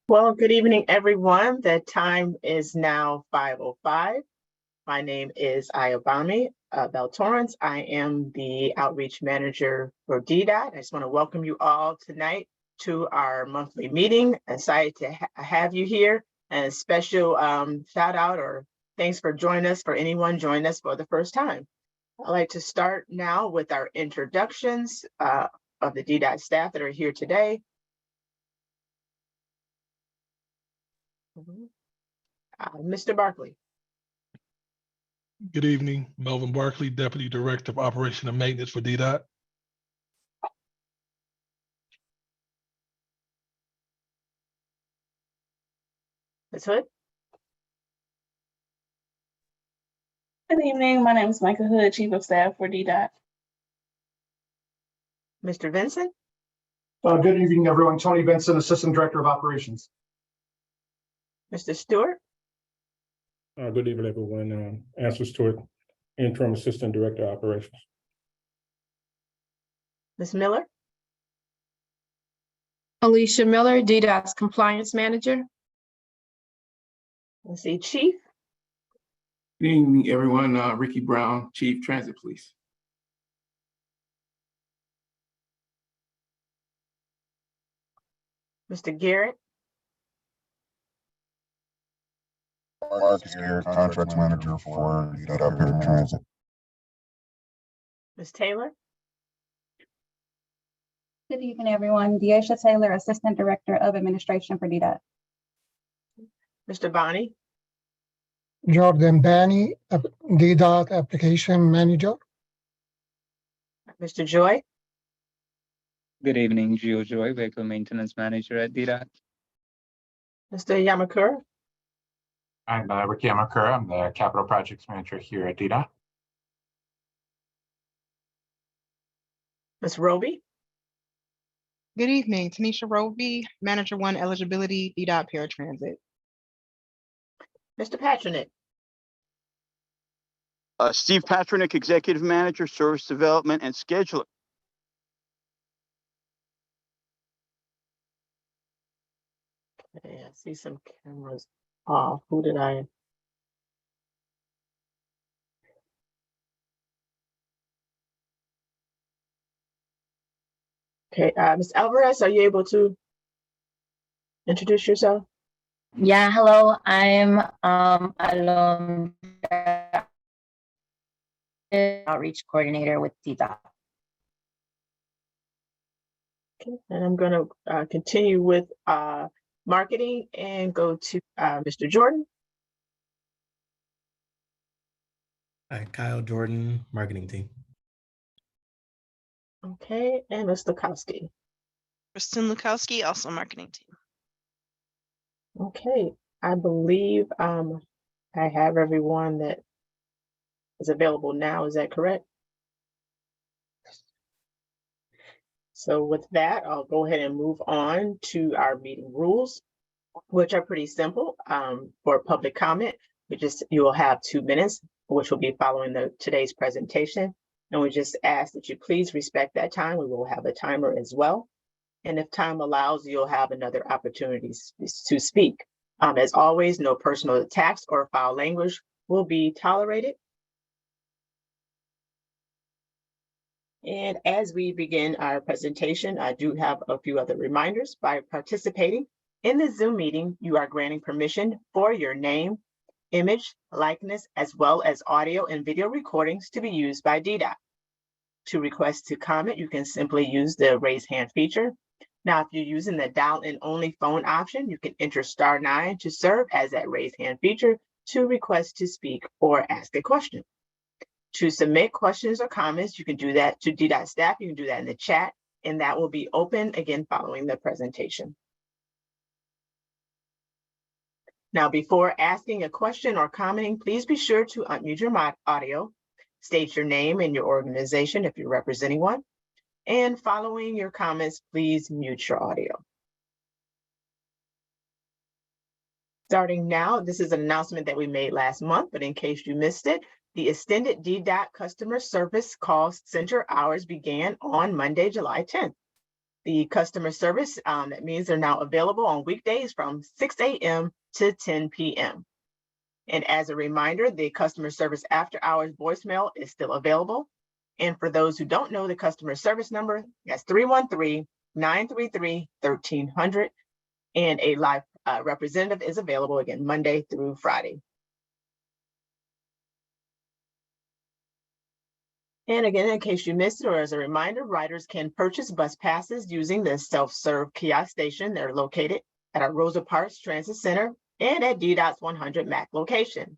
Well, good evening, everyone. The time is now 5:05. My name is Ayobami Bell-Torrance. I am the Outreach Manager for DDOT. I just want to welcome you all tonight to our monthly meeting. Excited to have you here, and a special shout out or thanks for joining us for anyone joining us for the first time. I'd like to start now with our introductions of the DDOT staff that are here today. Mr. Barkley. Good evening, Melvin Barkley, Deputy Director of Operation and Maintenance for DDOT. Ms. Hood. Good evening. My name is Micah Hood, Chief of Staff for DDOT. Mr. Vincent. Good evening, everyone. Tony Benson, Assistant Director of Operations. Mr. Stewart. Good evening, everyone. Answer Stewart, Interim Assistant Director of Operations. Ms. Miller. Alicia Miller, DDOT's Compliance Manager. Let's see, Chief. Good evening, everyone. Ricky Brown, Chief Transit Police. Mr. Garrett. Marcus Garrett, Contracts Manager for DDOT Paratransit. Ms. Taylor. Good evening, everyone. Deasia Taylor, Assistant Director of Administration for DDOT. Mr. Bonnie. Jordan Bani, DDOT Application Manager. Mr. Joy. Good evening, Gio Joy, Vehicle Maintenance Manager at DDOT. Mr. Yamakura. I'm Ricky Yamakura. I'm the Capital Projects Manager here at DDOT. Ms. Roby. Good evening, Tanisha Roby, Manager 1 Eligibility, DDOT Paratransit. Mr. Patronet. Steve Patronick, Executive Manager, Service Development and Scheduler. Okay, I see some cameras off. Who did I? Okay, Ms. Alvarez, are you able to introduce yourself? Yeah, hello. I'm Alon, Outreach Coordinator with DDOT. Okay, and I'm going to continue with marketing and go to Mr. Jordan. Hi, Kyle Jordan, Marketing Team. Okay, and Ms. Lukowski. Kristen Lukowski, also Marketing Team. Okay, I believe I have everyone that is available now. Is that correct? So with that, I'll go ahead and move on to our meeting rules, which are pretty simple. For public comment, you will have 2 minutes, which will be following today's presentation. And we just ask that you please respect that time. We will have a timer as well. And if time allows, you'll have another opportunity to speak. As always, no personal attacks or foul language will be tolerated. And as we begin our presentation, I do have a few other reminders. By participating in the Zoom meeting, you are granting permission for your name, image, likeness, as well as audio and video recordings to be used by DDOT. To request to comment, you can simply use the raise hand feature. Now, if you're using the dial-in only phone option, you can enter *9 to serve as that raise hand feature to request to speak or ask a question. To submit questions or comments, you can do that to DDOT staff. You can do that in the chat, and that will be open again following the presentation. Now, before asking a question or commenting, please be sure to unmute your audio, state your name and your organization if you're representing one, and following your comments, please mute your audio. Starting now, this is an announcement that we made last month, but in case you missed it, the extended DDOT customer service call center hours began on Monday, July 10th. The customer service, that means they're now available on weekdays from 6 a.m. to 10 p.m. And as a reminder, the customer service after hours voicemail is still available. And for those who don't know the customer service number, that's 313-933-1300. And a live representative is available again Monday through Friday. And again, in case you missed it or as a reminder, riders can purchase bus passes using the self-serve kiosk station. They're located at our Rosa Parks Transit Center and at DDOT's 100 MAC location.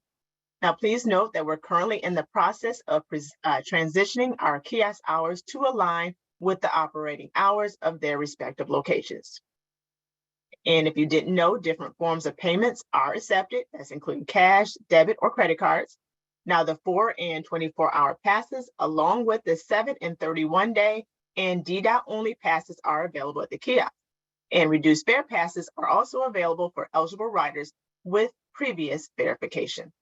Now, please note that we're currently in the process of transitioning our kiosk hours to align with the operating hours of their respective locations. And if you didn't know, different forms of payments are accepted. That's including cash, debit, or credit cards. Now, the 4 and 24-hour passes, along with the 7 and 31-day and DDOT only passes are available at the kiosk. And reduced fare passes are also available for eligible riders with previous verification.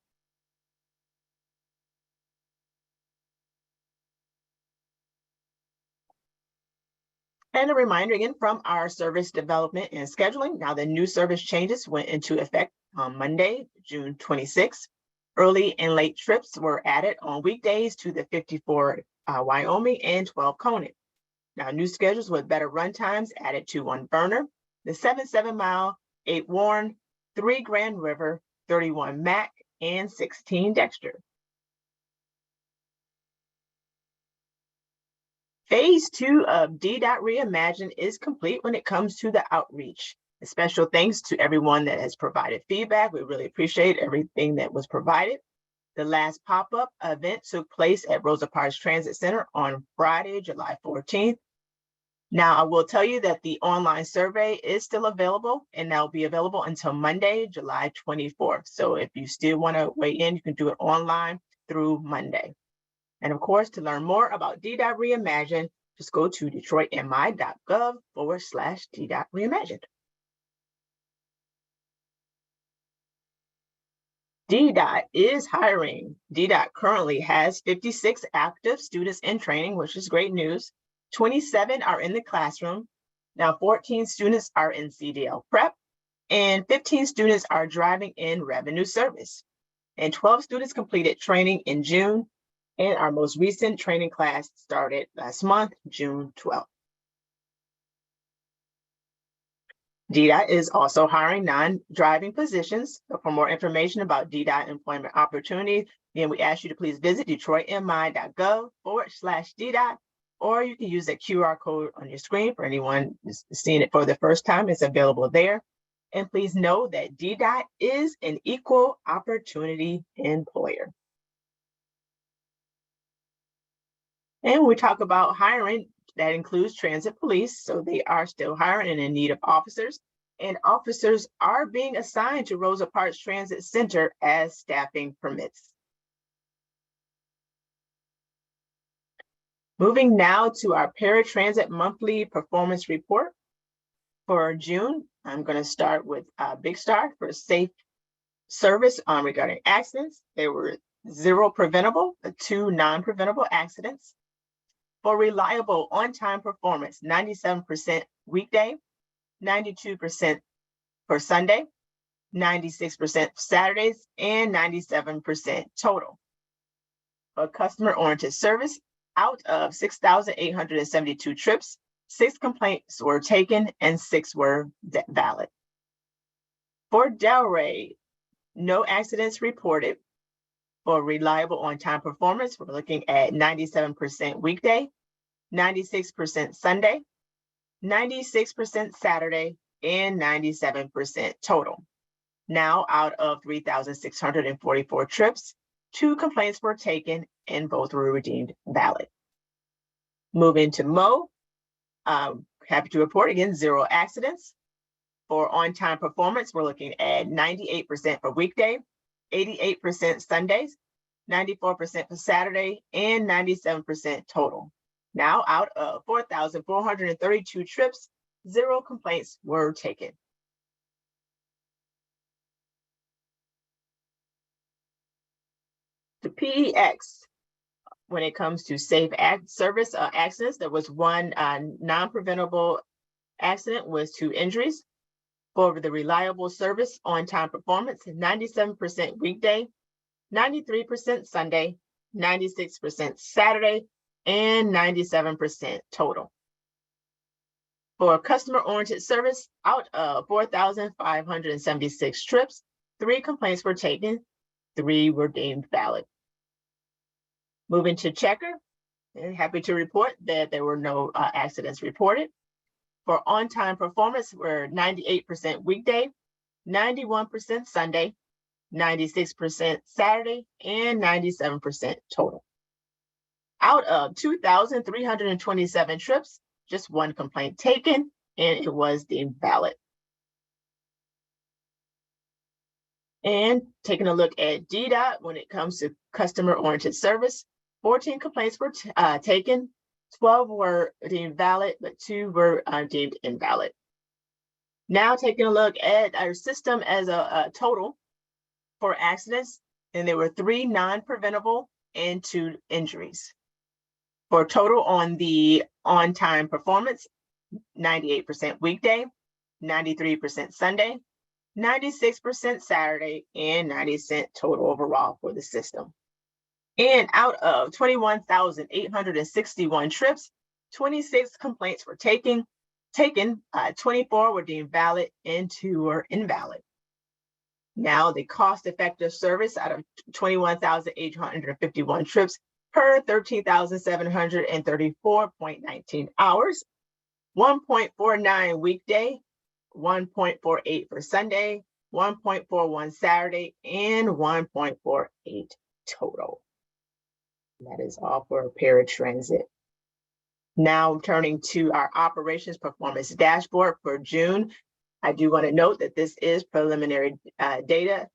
And a reminder again from our service development and scheduling. Now, the new service changes went into effect on Monday, June 26th. Early and late trips were added on weekdays to the 54 Wyoming and 12 Conant. Now, new schedules with better run times added to 1 Burner, the 7 Mile, 8 Warren, 3 Grand River, 31 Mac, and 16 Dexter. Phase 2 of DDOT Reimagine is complete when it comes to the outreach. A special thanks to everyone that has provided feedback. We really appreciate everything that was provided. The last pop-up event took place at Rosa Parks Transit Center on Friday, July 14th. Now, I will tell you that the online survey is still available, and that will be available until Monday, July 24th. So if you still want to weigh in, you can do it online through Monday. And of course, to learn more about DDOT Reimagine, just go to detroitmi.gov/DDOT Reimagined. DDOT is hiring. DDOT currently has 56 active students in training, which is great news. 27 are in the classroom. Now, 14 students are in CDL prep, and 15 students are driving in revenue service. And 12 students completed training in June, and our most recent training class started last month, June 12th. DDOT is also hiring non-driving positions. So for more information about DDOT employment opportunities, again, we ask you to please visit detroitmi.gov/DDOT, or you can use the QR code on your screen for anyone seeing it for the first time. It's available there. And please know that DDOT is an equal opportunity employer. And when we talk about hiring, that includes transit police. So they are still hiring and in need of officers. And officers are being assigned to Rosa Parks Transit Center as staffing permits. Moving now to our paratransit monthly performance report. For June, I'm going to start with Big Star for safe service regarding accidents. There were 0 preventable, 2 non-preventable accidents. For reliable on-time performance, 97% weekday, 92% for Sunday, 96% Saturdays, and 97% total. For customer-oriented service, out of 6,872 trips, 6 complaints were taken and 6 were valid. For Delray, no accidents reported. For reliable on-time performance, we're looking at 97% weekday, 96% Sunday, 96% Saturday, and 97% total. Now, out of 3,644 trips, 2 complaints were taken and both were redeemed valid. Moving to Mo, happy to report again, 0 accidents. For on-time performance, we're looking at 98% for weekday, 88% Sundays, 94% for Saturday, and 97% total. Now, out of 4,432 trips, 0 complaints were taken. The PEX, when it comes to safe service accidents, there was 1 non-preventable accident was 2 injuries. For the reliable service on-time performance, 97% weekday, 93% Sunday, 96% Saturday, and 97% total. For customer-oriented service, out of 4,576 trips, 3 complaints were taken, 3 were deemed valid. Moving to checker, happy to report that there were no accidents reported. For on-time performance, we're 98% weekday, 91% Sunday, 96% Saturday, and 97% total. Out of 2,327 trips, just 1 complaint taken, and it was deemed valid. And taking a look at DDOT, when it comes to customer-oriented service, 14 complaints were taken, 12 were deemed valid, but 2 were deemed invalid. Now taking a look at our system as a total for accidents, and there were 3 non-preventable and 2 injuries. For total on the on-time performance, 98% weekday, 93% Sunday, 96% Saturday, and 90% total overall for the system. And out of 21,861 trips, 26 complaints were taken, 24 were deemed valid, and 2 were invalid. Now the cost-effective service out of 21,851 trips per 13,734.19 hours, 1.49 weekday, 1.48 for Sunday, 1.41 Saturday, and 1.48 total. That is all for paratransit. Now turning to our operations performance dashboard for June. I do want to note that this is preliminary data.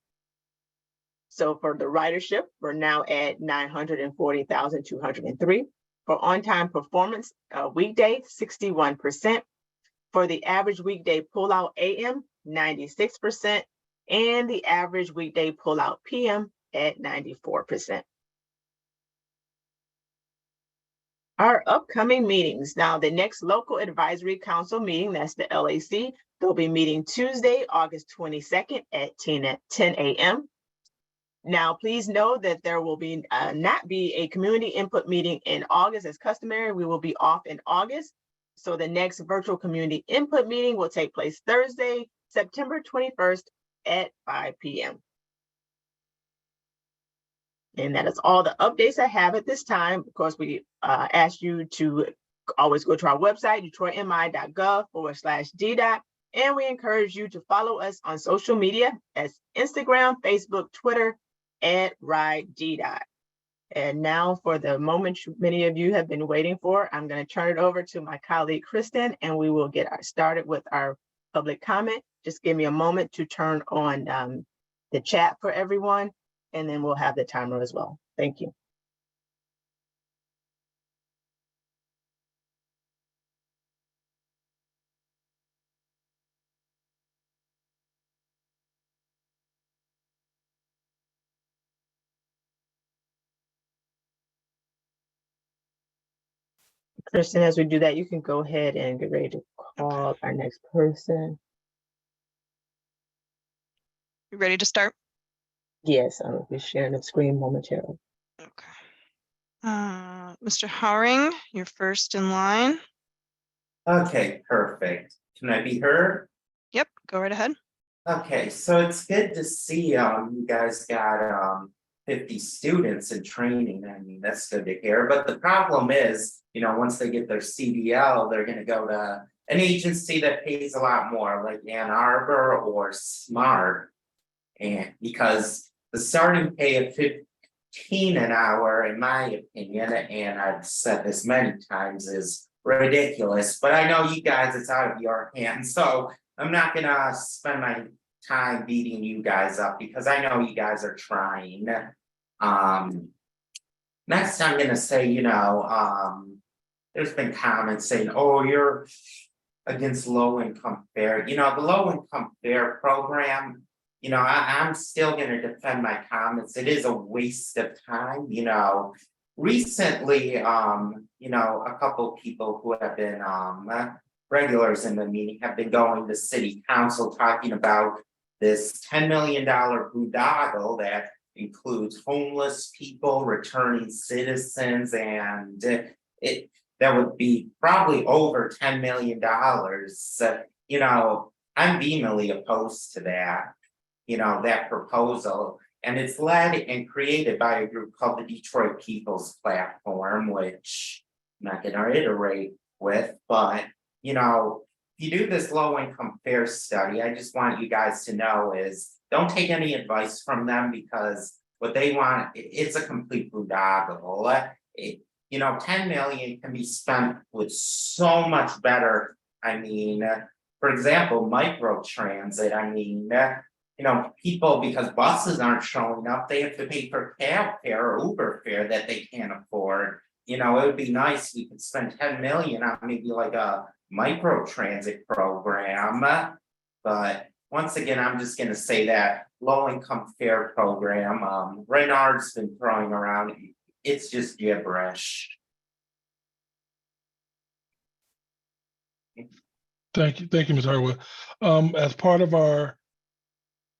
So for the ridership, we're now at 940,203. For on-time performance, weekday, 61%. For the average weekday pullout AM, 96%. And the average weekday pullout PM at 94%. Our upcoming meetings. Now, the next local advisory council meeting, that's the LAC, they'll be meeting Tuesday, August 22nd at 10 a.m. Now, please know that there will be not be a community input meeting in August as customary. We will be off in August. So the next virtual community input meeting will take place Thursday, September 21st at 5 p.m. And that is all the updates I have at this time. Of course, we ask you to always go to our website, detroitmi.gov/DDOT. And we encourage you to follow us on social media as Instagram, Facebook, Twitter, at RideDDOT. And now for the moment many of you have been waiting for, I'm going to turn it over to my colleague, Kristen, and we will get started with our public comment. Just give me a moment to turn on the chat for everyone, and then we'll have the timer as well. Thank you. Kristen, as we do that, you can go ahead and get ready to call our next person. You ready to start? Yes, I'll be sharing the screen momentarily. Okay. Mr. Howring, you're first in line. Okay, perfect. Can I be heard? Yep, go right ahead. Okay, so it's good to see you guys got 50 students in training. I mean, that's good to hear. But the problem is, once they get their CDL, they're going to go to an agency that pays a lot more, like Ann Arbor or Smart. And because the starting pay of $15 an hour, in my opinion, and I've said this many times, is ridiculous. But I know you guys, it's out of your hands. So I'm not going to spend my time beating you guys up because I know you guys are trying. Next, I'm going to say, there's been comments saying, oh, you're against low-income fare. The low-income fare program, I'm still going to defend my comments. It is a waste of time. Recently, a couple people who have been regulars in the meeting have been going to city council talking about this $10 million boondoggle that includes homeless people, returning citizens, and that would be probably over $10 million. You know, I'm vehemently opposed to that, you know, that proposal. And it's led and created by a group called the Detroit People's Platform, which I'm not gonna iterate with, but you know, if you do this low income fair study, I just want you guys to know is don't take any advice from them because what they want, it's a complete boondoggle. You know, 10 million can be spent with so much better. I mean, for example, micro transit. I mean, you know, people, because buses aren't showing up, they have to pay for cab fare or Uber fare that they can't afford. You know, it would be nice, we could spend 10 million on maybe like a micro transit program. But once again, I'm just gonna say that low income fare program, Renard's been throwing around, it's just gibberish. Thank you, Ms. Harwood. As part of our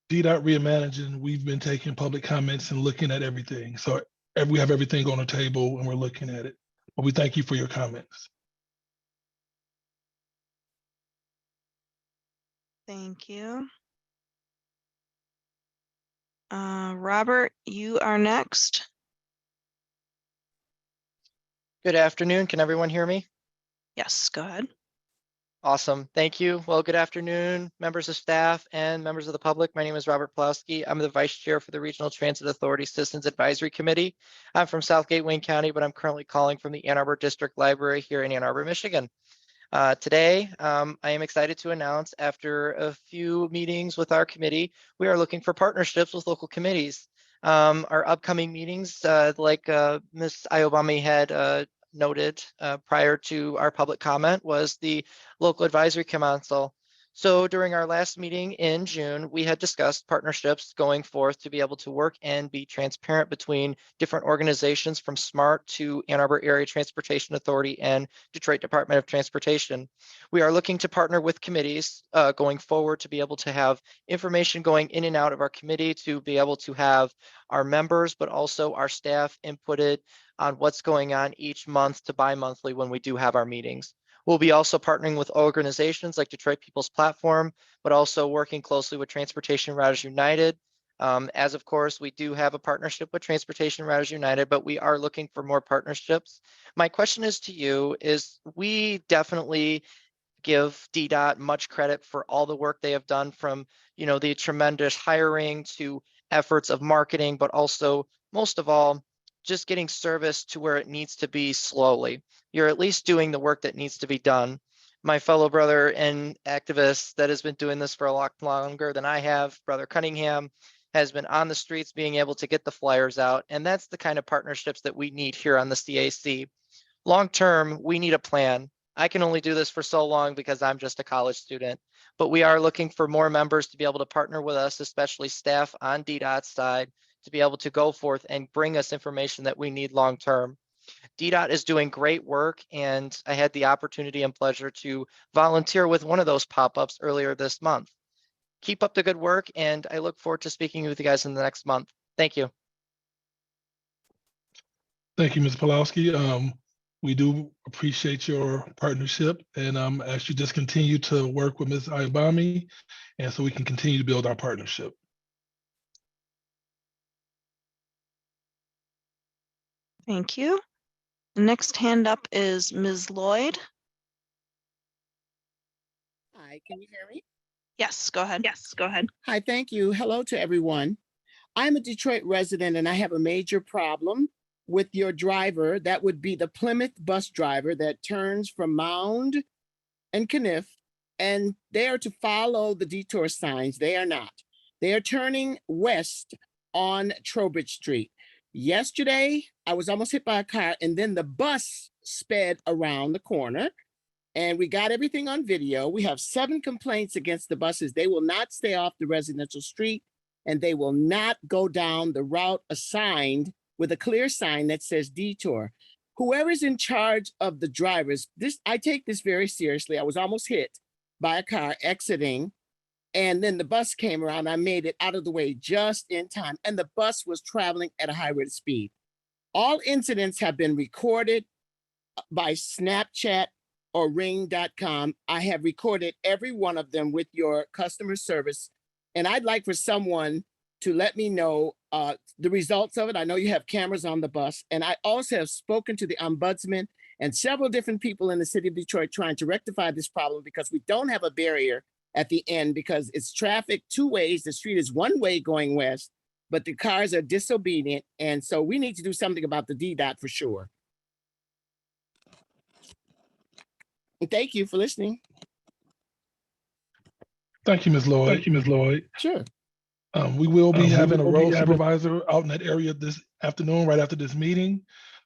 DDOT reimagining, we've been taking public comments and looking at everything. So we have everything on the table and we're looking at it. But we thank you for your comments. Thank you. Robert, you are next. Good afternoon. Can everyone hear me? Yes, go ahead. Awesome. Thank you. Well, good afternoon, members of staff and members of the public. My name is Robert Plowski. I'm the Vice Chair for the Regional Transit Authority Systems Advisory Committee. I'm from Southgate, Wayne County, but I'm currently calling from the Ann Arbor District Library here in Ann Arbor, Michigan. Today, I am excited to announce after a few meetings with our committee, we are looking for partnerships with local committees. Our upcoming meetings, like Ms. Iobami had noted prior to our public comment, was the local advisory council. So during our last meeting in June, we had discussed partnerships going forth to be able to work and be transparent between different organizations from SMART to Ann Arbor Area Transportation Authority and Detroit Department of Transportation. We are looking to partner with committees going forward to be able to have information going in and out of our committee, to be able to have our members, but also our staff inputted on what's going on each month to bi-monthly when we do have our meetings. We'll be also partnering with organizations like Detroit People's Platform, but also working closely with Transportation Routers United. As of course, we do have a partnership with Transportation Routers United, but we are looking for more partnerships. My question is to you is, we definitely give DDOT much credit for all the work they have done, from, you know, the tremendous hiring to efforts of marketing, but also most of all, just getting service to where it needs to be slowly. You're at least doing the work that needs to be done. My fellow brother and activist that has been doing this for a lot longer than I have, Brother Cunningham, has been on the streets being able to get the flyers out. And that's the kind of partnerships that we need here on the CAC. Long term, we need a plan. I can only do this for so long because I'm just a college student, but we are looking for more members to be able to partner with us, especially staff on DDOT's side, to be able to go forth and bring us information that we need long term. DDOT is doing great work, and I had the opportunity and pleasure to volunteer with one of those pop-ups earlier this month. Keep up the good work, and I look forward to speaking with you guys in the next month. Thank you. Thank you, Ms. Pulowski. We do appreciate your partnership, and ask you just continue to work with Ms. Iobami, and so we can continue to build our partnership. Thank you. The next hand up is Ms. Lloyd. Hi, can you hear me? Yes, go ahead. Yes, go ahead. Hi, thank you. Hello to everyone. I'm a Detroit resident and I have a major problem with your driver. That would be the Plymouth bus driver that turns from Mound and Kniff, and they are to follow the detour signs. They are not. They are turning west on Trowbridge Street. Yesterday, I was almost hit by a car, and then the bus sped around the corner, and we got everything on video. We have 7 complaints against the buses. They will not stay off the residential street, and they will not go down the route assigned with a clear sign that says detour. whoever's in charge of the drivers, I take this very seriously. I was almost hit by a car exiting, and then the bus came around. I made it out of the way just in time, and the bus was traveling at a high rate of speed. All incidents have been recorded by Snapchat or ring.com. I have recorded every one of them with your customer service, and I'd like for someone to let me know the results of it. I know you have cameras on the bus, and I also have spoken to the ombudsman and several different people in the city of Detroit trying to rectify this problem, because we don't have a barrier at the end, because it's traffic two ways. The street is one way going west, but the cars are disobedient. And so we need to do something about the DDOT for sure. And thank you for listening. Thank you, Ms. Lloyd. Thank you, Ms. Lloyd. Sure. We will be having a road supervisor out in that area this afternoon, right after this meeting.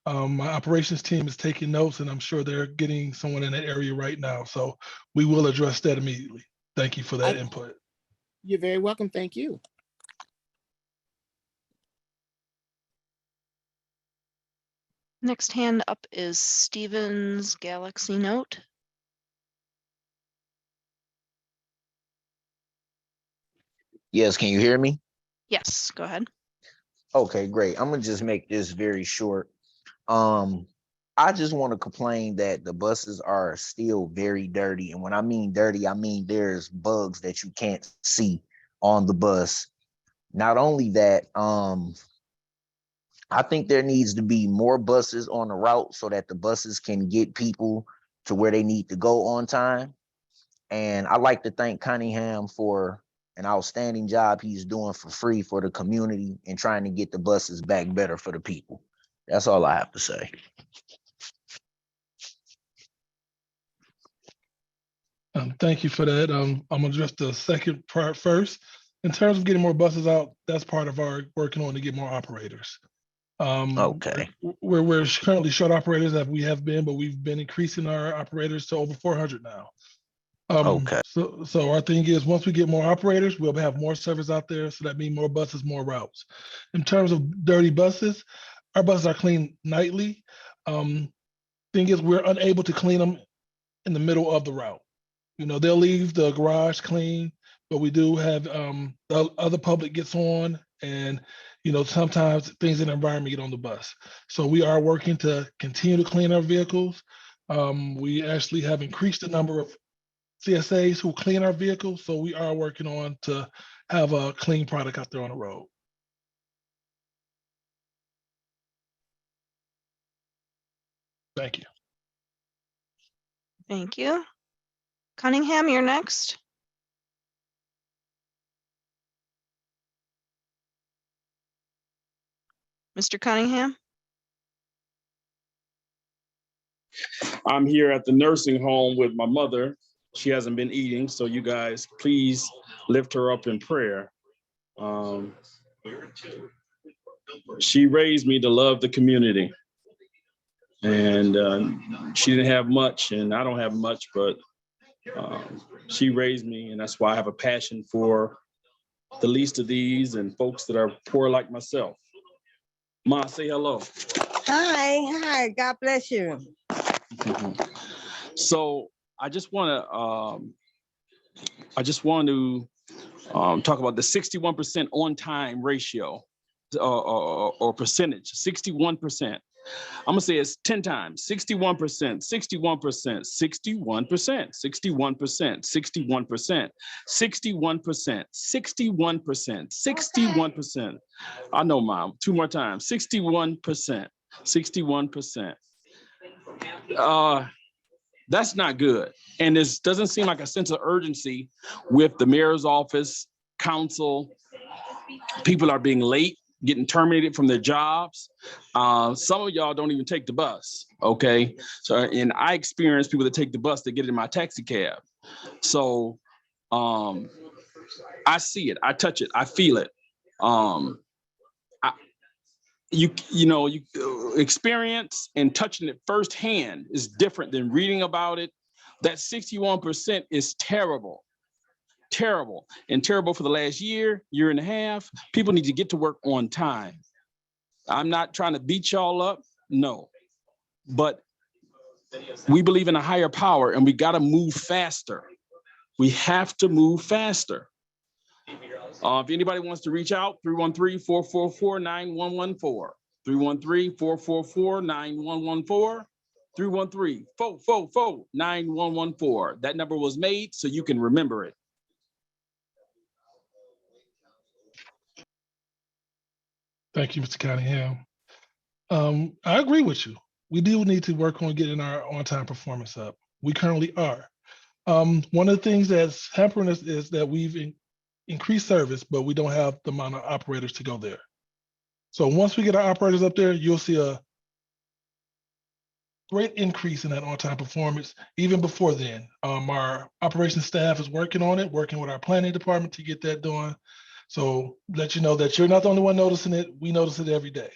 My operations team is taking notes, and I'm sure they're getting someone in that area right now. So we will address that immediately. Thank you for that input. You're very welcome. Thank you. Next hand up is Steven's Galaxy Note. Yes, can you hear me? Yes, go ahead. Okay, great. I'm gonna just make this very short. I just want to complain that the buses are still very dirty. And when I mean dirty, I mean there's bugs that you can't see on the bus. Not only that, I think there needs to be more buses on the route so that the buses can get people to where they need to go on time. And I'd like to thank Cunningham for an outstanding job he's doing for free for the community and trying to get the buses back better for the people. That's all I have to say. Thank you for that. I'm gonna address the second part first. In terms of getting more buses out, that's part of our working on to get more operators. Okay. We're currently short operators that we have been, but we've been increasing our operators to over 400 now. Okay. So our thing is, once we get more operators, we'll have more service out there. So that means more buses, more routes. In terms of dirty buses, our buses are cleaned nightly. Thing is, we're unable to clean them in the middle of the route. You know, they'll leave the garage clean, but we do have the other public gets on, and you know, sometimes things in the environment get on the bus. So we are working to continue to clean our vehicles. We actually have increased the number of CSAs who clean our vehicles. So we are working on to have a clean product out there on the road. Thank you. Thank you. Cunningham, you're next. Mr. Cunningham? I'm here at the nursing home with my mother. She hasn't been eating, so you guys please lift her up in prayer. She raised me to love the community. And she didn't have much, and I don't have much, but she raised me, and that's why I have a passion for the least of these and folks that are poor like myself. Ma, say hello. Hi, God bless you. So I just want to talk about the 61% on-time ratio or percentage, 61%. I'm gonna say it's 10 times, 61%, 61%, 61%, 61%, 61%, 61%, 61%, 61%. I know, Mom, two more times, 61%, 61%. That's not good. And this doesn't seem like a sense of urgency with the mayor's office, council. People are being late, getting terminated from their jobs. Some of y'all don't even take the bus, okay? So, and I experience people that take the bus that get in my taxi cab. So I see it, I touch it, I feel it. You experience and touching it firsthand is different than reading about it. That 61% is terrible. Terrible, and terrible for the last year and a half. People need to get to work on time. I'm not trying to beat y'all up. No, but we believe in a higher power and we got to move faster. We have to move faster. If anybody wants to reach out, 313-444-9114, 313-444-9114, 313-444-9114. That number was made so you can remember it. Thank you, Mr. Cunningham. I agree with you. We do need to work on getting our on-time performance up. We currently are. One of the things that's hampering us is that we've increased service, but we don't have the amount of operators to go there. So once we get our operators up there, you'll see a great increase in that on-time performance. Even before then, our operations staff is working on it, working with our planning department to get that done. So let you know that you're not the only one noticing it. We notice it every day.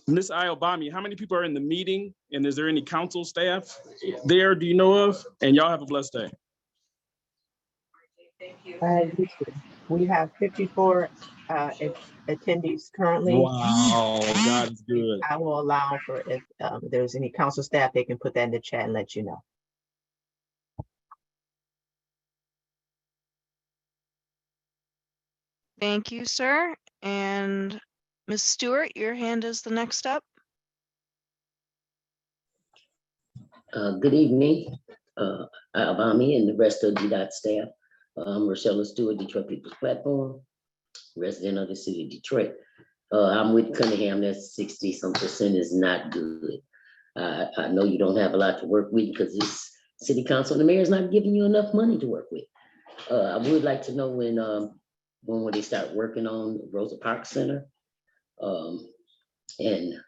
Ms. Ayobami, how many people are in the meeting? And is there any council staff there, do you know of? And y'all have a blessed day. We have 54 attendees currently. Wow, God is good. I will allow for if there's any council staff, they can put that in the chat and let you know. Thank you, sir. And Ms. Stewart, your hand is the next up. Good evening, Alvami and the rest of DDOT staff. I'm Rochelle Stewart, Detroit People's Platform, resident of the city of Detroit. I'm with Cunningham, that 60-some% is not good. I know you don't have a lot to work with because this city council and the mayor is not giving you enough money to work with. I would like to know when will they start working on Rosa Parks Center? And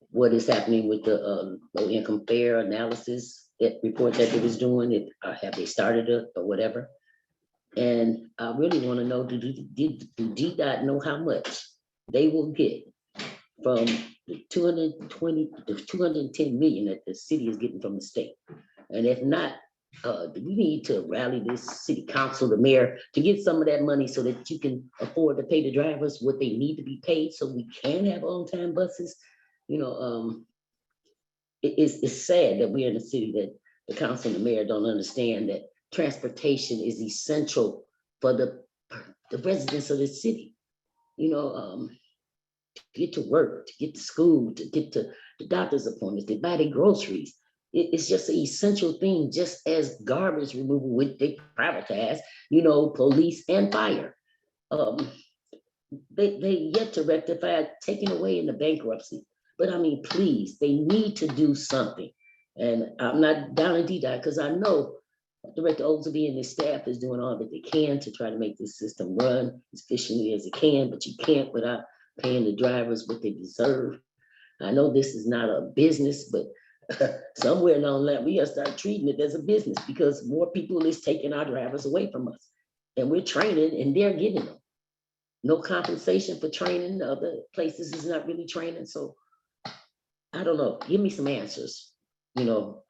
what is happening with the low income fare analysis that report that they was doing? Have they started it or whatever? And I really want to know, do DDOT know how much they will get from the 220 to 210 million that the city is getting from the state? And if not, do we need to rally this city council, the mayor, to get some of that money so that you can afford to pay the drivers what they need to be paid so we can have on-time buses? You know, it's sad that we're in a city that the council and the mayor don't understand that transportation is essential for the residents of the city. You know, to get to work, to get to school, to get to the doctor's appointments, to buy their groceries. It's just an essential thing, just as garbage removal, which they privatize, you know, police and fire. They yet to rectify, taking away in the bankruptcy. But I mean, please, they need to do something. And I'm not down in DDOT because I know Director Oldsley and his staff is doing all that they can to try to make this system run as efficiently as it can, but you can't without paying the drivers what they deserve. I know this is not a business, but somewhere along that we gotta start treating it as a business because more people is taking our drivers away from us. And we're training and they're getting them. No compensation for training. The other places is not really training. So I don't know, give me some answers. You know,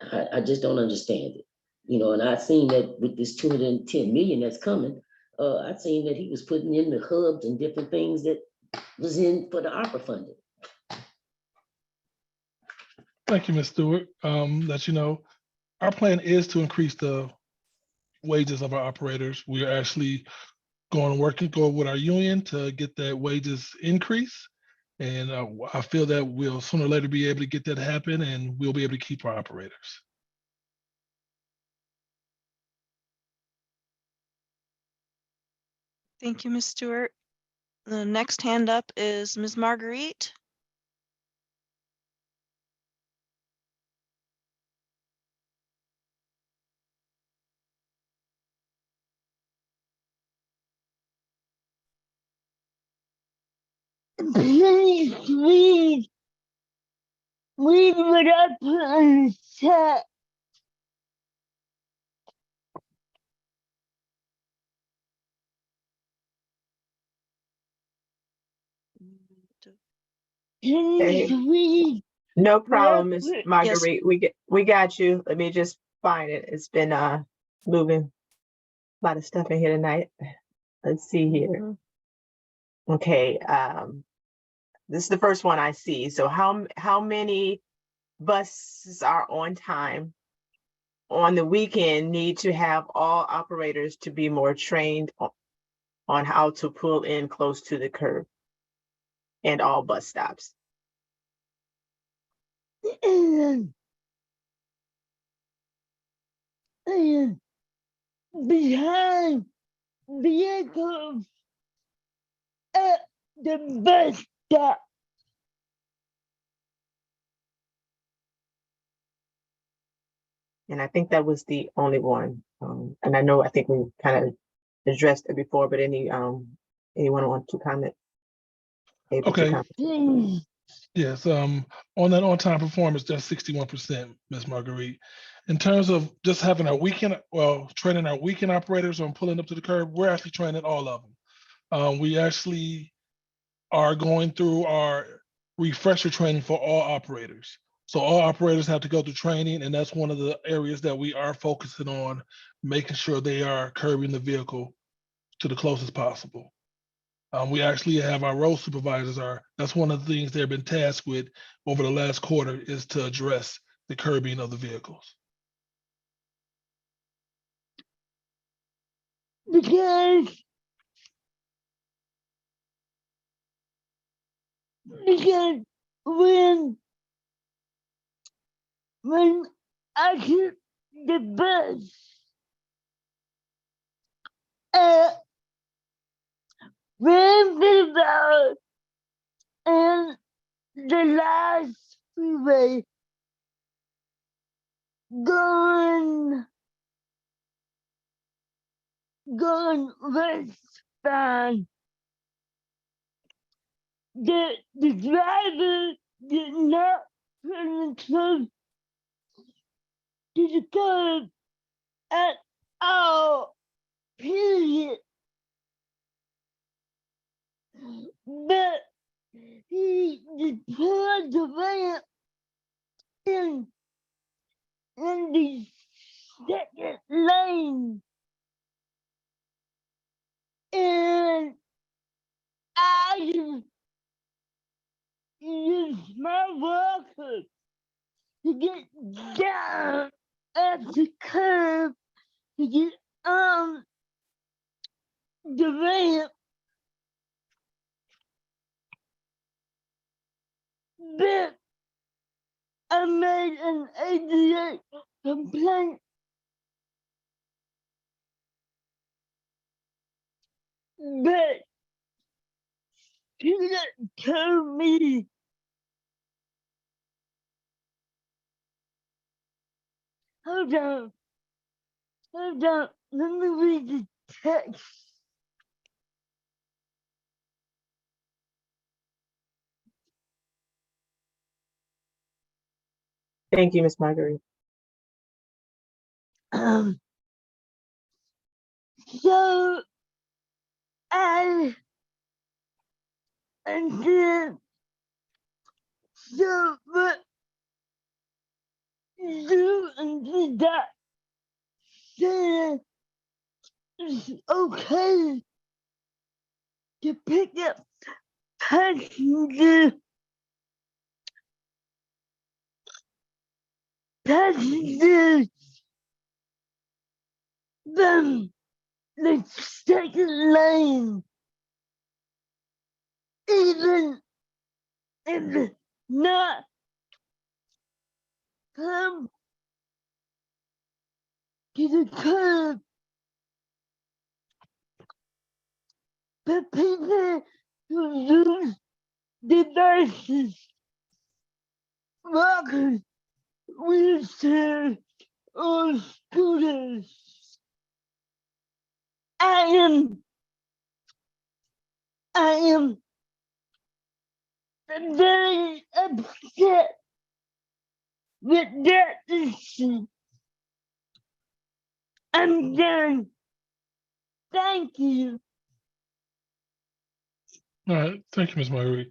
I just don't understand it. You know, and I've seen that with this 210 million that's coming, I've seen that he was putting in the hubs and different things that was in for the ARPA funding. Thank you, Ms. Stewart. Let you know, our plan is to increase the wages of our operators. We are actually going with our union to get that wages increase. And I feel that we'll sooner or later be able to get that happen and we'll be able to keep our operators. Thank you, Ms. Stewart. The next hand up is Ms. Marguerite. Please read what I put on the chat. Hey, no problem, Miss Marguerite. We got you. Let me just find it. It's been moving a lot of stuff in here tonight. Let's see here. Okay. This is the first one I see. So how many buses are on time on the weekend need to have all operators to be more trained on how to pull in close to the curb and all bus stops? Behind vehicles at the bus stop. And I think that was the only one. And I think we kind of addressed it before, but anyone want to comment? Able to Okay, comment? yes, on that on-time performance, that's 61%, Ms. Marguerite. In terms of just having our weekend, training our weekend operators on pulling up to the curb, we're actually training all of them. We actually are going through our refresher training for all operators. So all operators have to go through training, and that's one of the areas that we are focusing on, making sure they are curbing the vehicle to the closest possible. We actually have our road supervisors that's one of the things they've been tasked with over the last quarter is to address the curbing of the vehicles. Because when I took the bus at Ranville and the last freeway going westbound, the driver did not turn close to the curb at all, period. But he deployed the ramp in the second lane. And I used my walker to get down at the curb to get on the ramp. But I made an ADA complaint. But he didn't tell me. Hold on. Let me read the text. Thank you, Ms. Marguerite. So I and then so but you and that said it's okay to pick up passengers from the second lane, even if it's not come to the curb. But people who use devices, walkers, wheelchairs, or scooters, I am very upset with that issue. I'm done. Thank you. All right, thank you, Ms. Marguerite.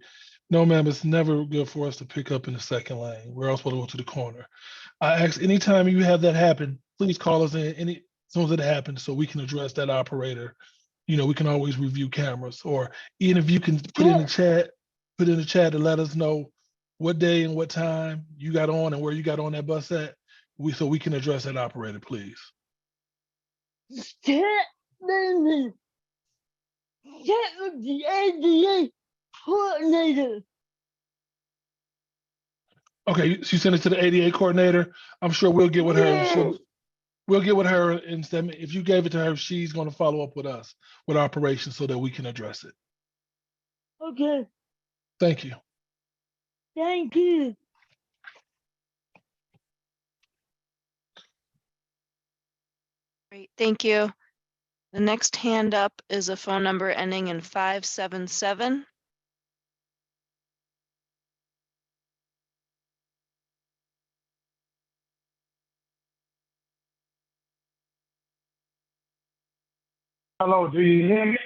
No, ma'am, it's never good for us to pick up in the second lane. We're all supposed to go to the corner. I ask anytime you have that happen, please call us in as soon as it happens so we can address that operator. We can always review cameras, or even if you can put in the chat put in the chat to let us know what day and what time you got on and where you got on that bus at, so we can address that operator, please. Check with the ADA coordinator. Okay, so you send it to the ADA coordinator. I'm sure we'll get with her. Yeah. We'll get with her, and if you gave it to her, she's going to follow up with us with operations so that we can address it. Okay, Thank you. thank you. Great, thank you. The next hand up is a phone number ending in 577. Hello, do you hear me?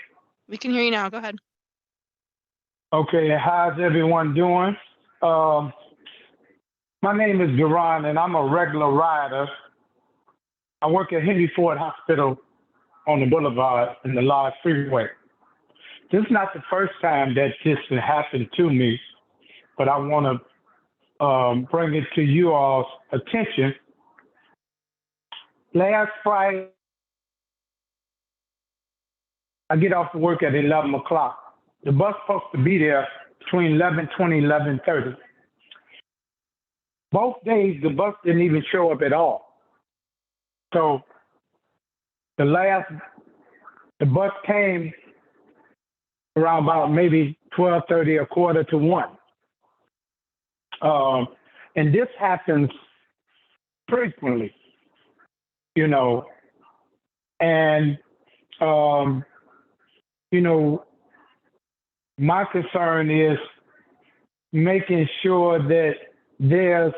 We can hear you now. Go ahead. Okay, how's everyone doing? My name is Duran, and I'm a regular rider. I work at Henry Ford Hospital on the Boulevard in the Lodge Freeway. This is not the first time that this has happened to me, but I want to bring it to you all's attention. Last Friday, I get off work at 11 o'clock. The bus supposed to be there between 11:20 and 11:30. Both days, the bus didn't even show up at all. So the bus came around about maybe 12:30 or 12:45. And this happens frequently, you know, and, you know, my concern is making sure that there's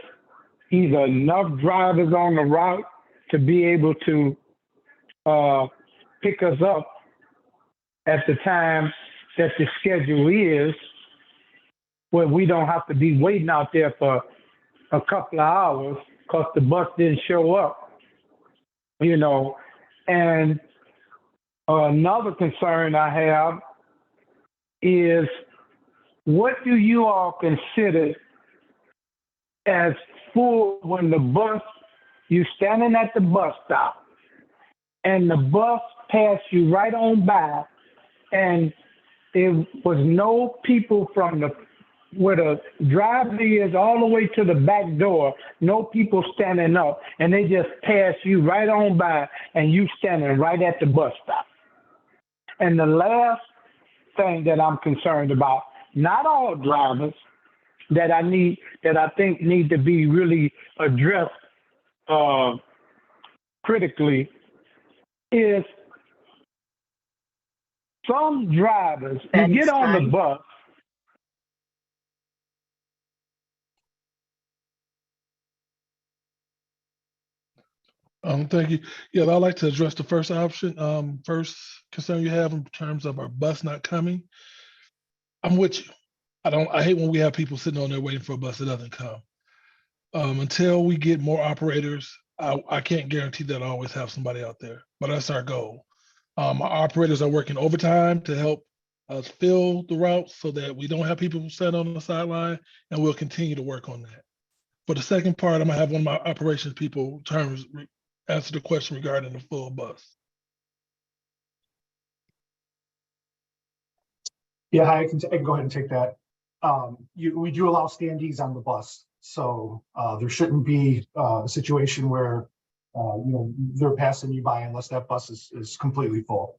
either enough drivers on the route to be able to pick us up at the time that the schedule is, where we don't have to be waiting out there for a couple of hours because the bus didn't show up, you know. And another concern I have is, what do you all consider as full when the bus, you standing at the bus stop and the bus passed you right on by and there was no people from where the driver is all the way to the back door, no people standing up, and they just pass you right on by and you standing right at the bus stop. And the last thing that I'm concerned about, not all drivers that I think need to be really addressed critically, is some drivers, you get on the bus. Thank you. Yeah, I'd like to address the first option. First concern you have in terms of our bus not coming. I'm with you. I hate when we have people sitting on there waiting for a bus that doesn't come. Until we get more operators, I can't guarantee that I always have somebody out there, but that's our goal. Our operators are working overtime to help us fill the routes so that we don't have people sitting on the sideline, and we'll continue to work on that. For the second part, I'm gonna have one of my operations people answer the question regarding the full bus. Yeah, I can go ahead and take that. We do allow standees on the bus, so there shouldn't be a situation where you know, they're passing you by unless that bus is completely full.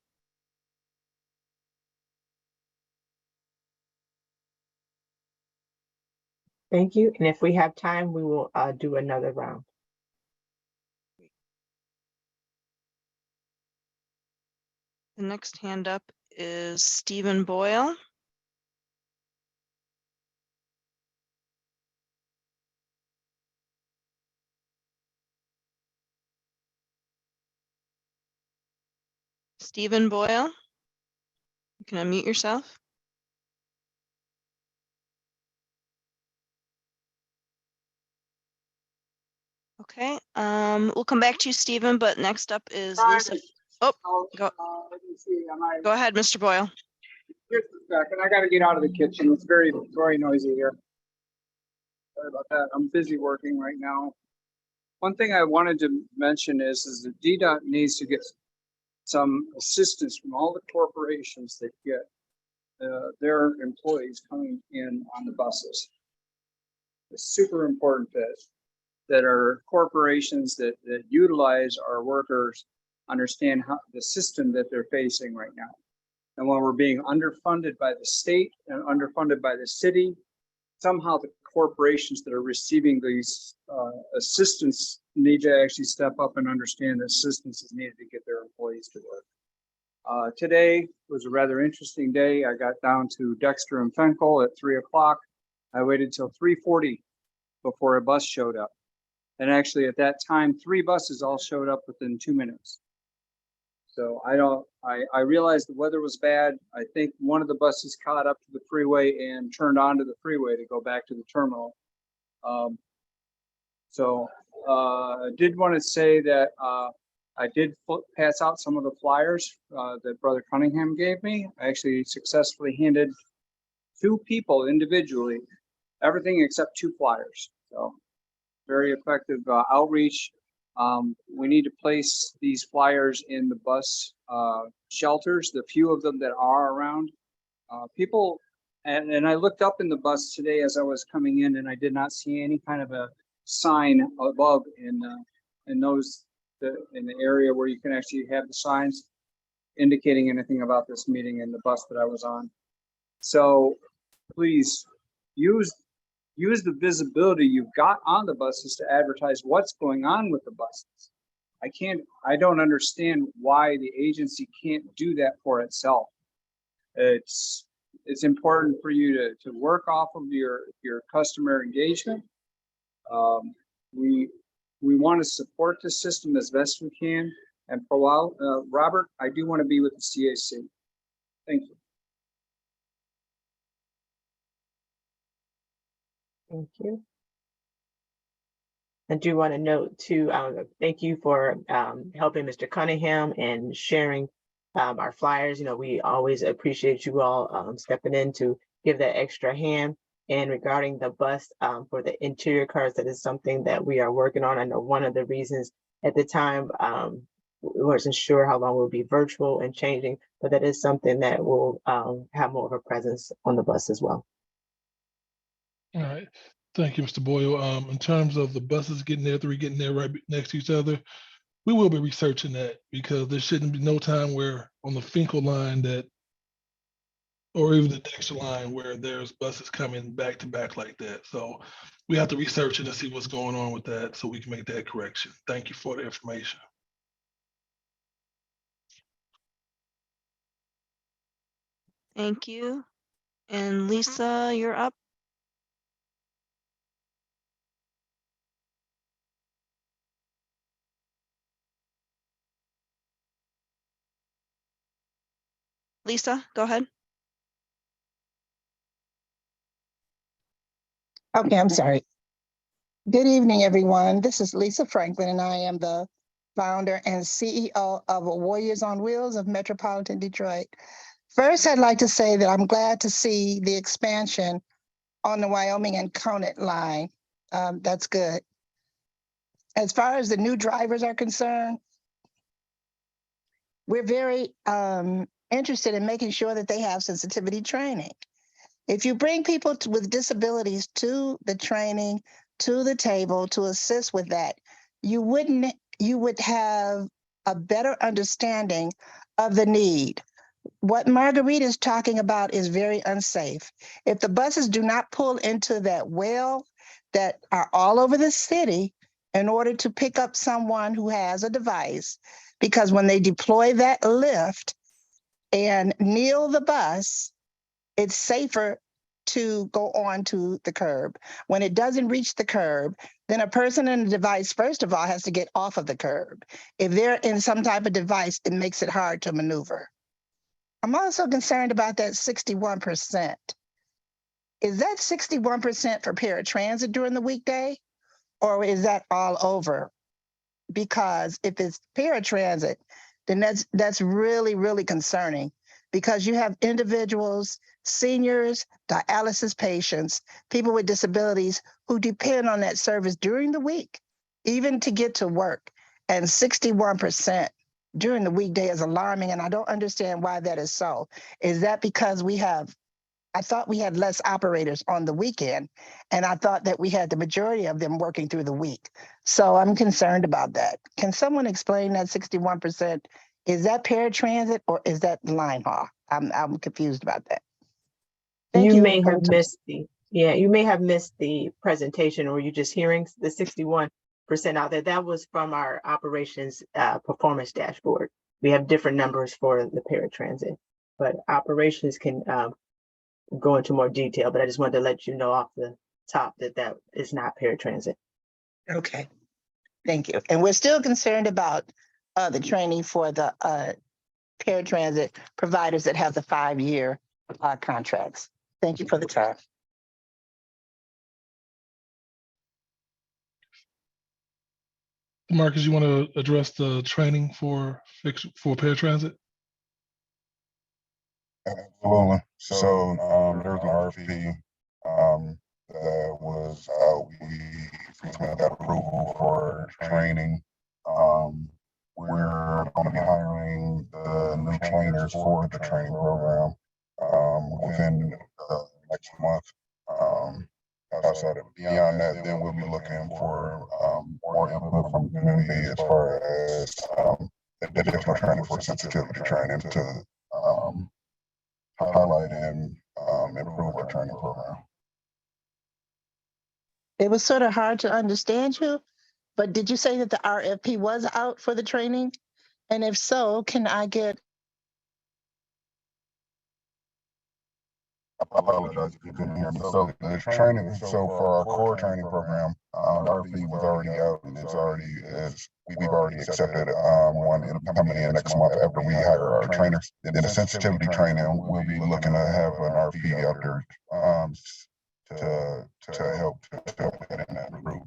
Thank you. And if we have time, we will do another round. The next hand up is Stephen Boyle. Stephen Boyle, you can unmute yourself. Okay, we'll come back to you, Stephen, but next up is Lisa. Oh, go ahead, Mr. Boyle. just a second. I gotta get out of the kitchen. It's very, very noisy here. Sorry about that. I'm busy working right now. One thing I wanted to mention is that DDOT needs to get some assistance from all the corporations that get their employees coming in on the buses. It's super important that our corporations that utilize our workers understand how the system that they're facing right now. And when we're being underfunded by the state and underfunded by the city, somehow the corporations that are receiving these assistance need to actually step up and understand that assistance is needed to get their employees to work. Today was a rather interesting day. I got down to Dexter and Fenkel at 3 o'clock. I waited till 3:40 before a bus showed up. And actually at that time, 3 buses all showed up within 2 minutes. So I realized the weather was bad. I think one of the buses caught up to the freeway and turned onto the freeway to go back to the terminal. I did want to say that I did pass out some of the flyers that Brother Cunningham gave me. I actually successfully handed 2 people individually everything except 2 flyers. So very effective outreach. We need to place these flyers in the bus shelters, the few of them that are around. People, and I looked up in the bus today as I was coming in, and I did not see any kind of a sign above in the area where you can actually have the signs indicating anything about this meeting in the bus that I was on. So please use the visibility you've got on the buses to advertise what's going on with the buses. I don't understand why the agency can't do that for itself. It's important for you to work off of your customer engagement. We want to support the system as best we can. And for a while, Robert, I do want to be with the CAC. Thank you. Thank you. I do want to note too, thank you for helping Mr. Cunningham and sharing our flyers. You know, we always appreciate you all stepping in to give that extra hand. And regarding the bus for the interior cars, that is something that we are working on. I know one of the reasons at the time we wasn't sure how long we'll be virtual and changing, but that is something that will have more of a presence on the bus as well. All right. Thank you, Mr. Boyle. In terms of the buses getting there right next to each other, we will be researching that because there shouldn't be no time where on the Finkel line that, or even the Dexter line where there's buses coming back to back like that. So we have to research it and see what's going on with that so we can make that correction. Thank you for the information. Thank you. And Lisa, you're up. Lisa, go ahead. Okay, I'm sorry. Good evening, everyone. This is Lisa Franklin, and I am the founder and CEO of Warriors on Wheels of Metropolitan Detroit. First, I'd like to say that I'm glad to see the expansion on the Wyoming and Conant line. That's good. As far as the new drivers are concerned, we're very interested in making sure that they have sensitivity training. If you bring people with disabilities to the training, to the table to assist with that, you would have a better understanding of the need. What Marguerite is talking about is very unsafe. If the buses do not pull into that well that are all over the city in order to pick up someone who has a device, because when they deploy that lift and kneel the bus, it's safer to go on to the curb. When it doesn't reach the curb, then a person in a device, first of all, has to get off of the curb. If they're in some type of device, it makes it hard to maneuver. I'm also concerned about that 61%. Is that 61% for paratransit during the weekday, or is that all over? Because if it's paratransit, then that's really, really concerning, because you have individuals, seniors, dialysis patients, people with disabilities who depend on that service during the week, even to get to work. And 61% during the weekday is alarming, and I don't understand why that is so. Is that because I thought we had less operators on the weekend, and I thought that we had the majority of them working through the week. So I'm concerned about that. Can someone explain that 61%? Is that paratransit or is that line haul? I'm confused about that. Thank You you. may have missed you may have missed the presentation, or you just hearing the 61% out there. That was from our operations performance dashboard. We have different numbers for the paratransit, but operations can go into more detail, but I just wanted to let you know off the top that that is not paratransit. Okay, thank you. And we're still concerned about the training for the paratransit providers that have the 5-year contracts. Thank you for the time. Marcus, you want to address the training for paratransit? Absolutely. So there's an RFP that was out. We got approval for training. We're going to be hiring the new trainers for the training program within next month. Outside of beyond that, then we'll be looking for more input from the community as far as additional training for sensitivity training to highlight and improve our training program. It was sort of hard to understand you, but did you say that the RFP was out for the training? And if so, can I get? I apologize if you couldn't hear me. So the training, so for our core training program, RFP was already out, and it's already, as we've already accepted one. It'll be coming in next month after we hire our trainers. Then the sensitivity training, we'll be looking to have an RFP out there to help that in that group.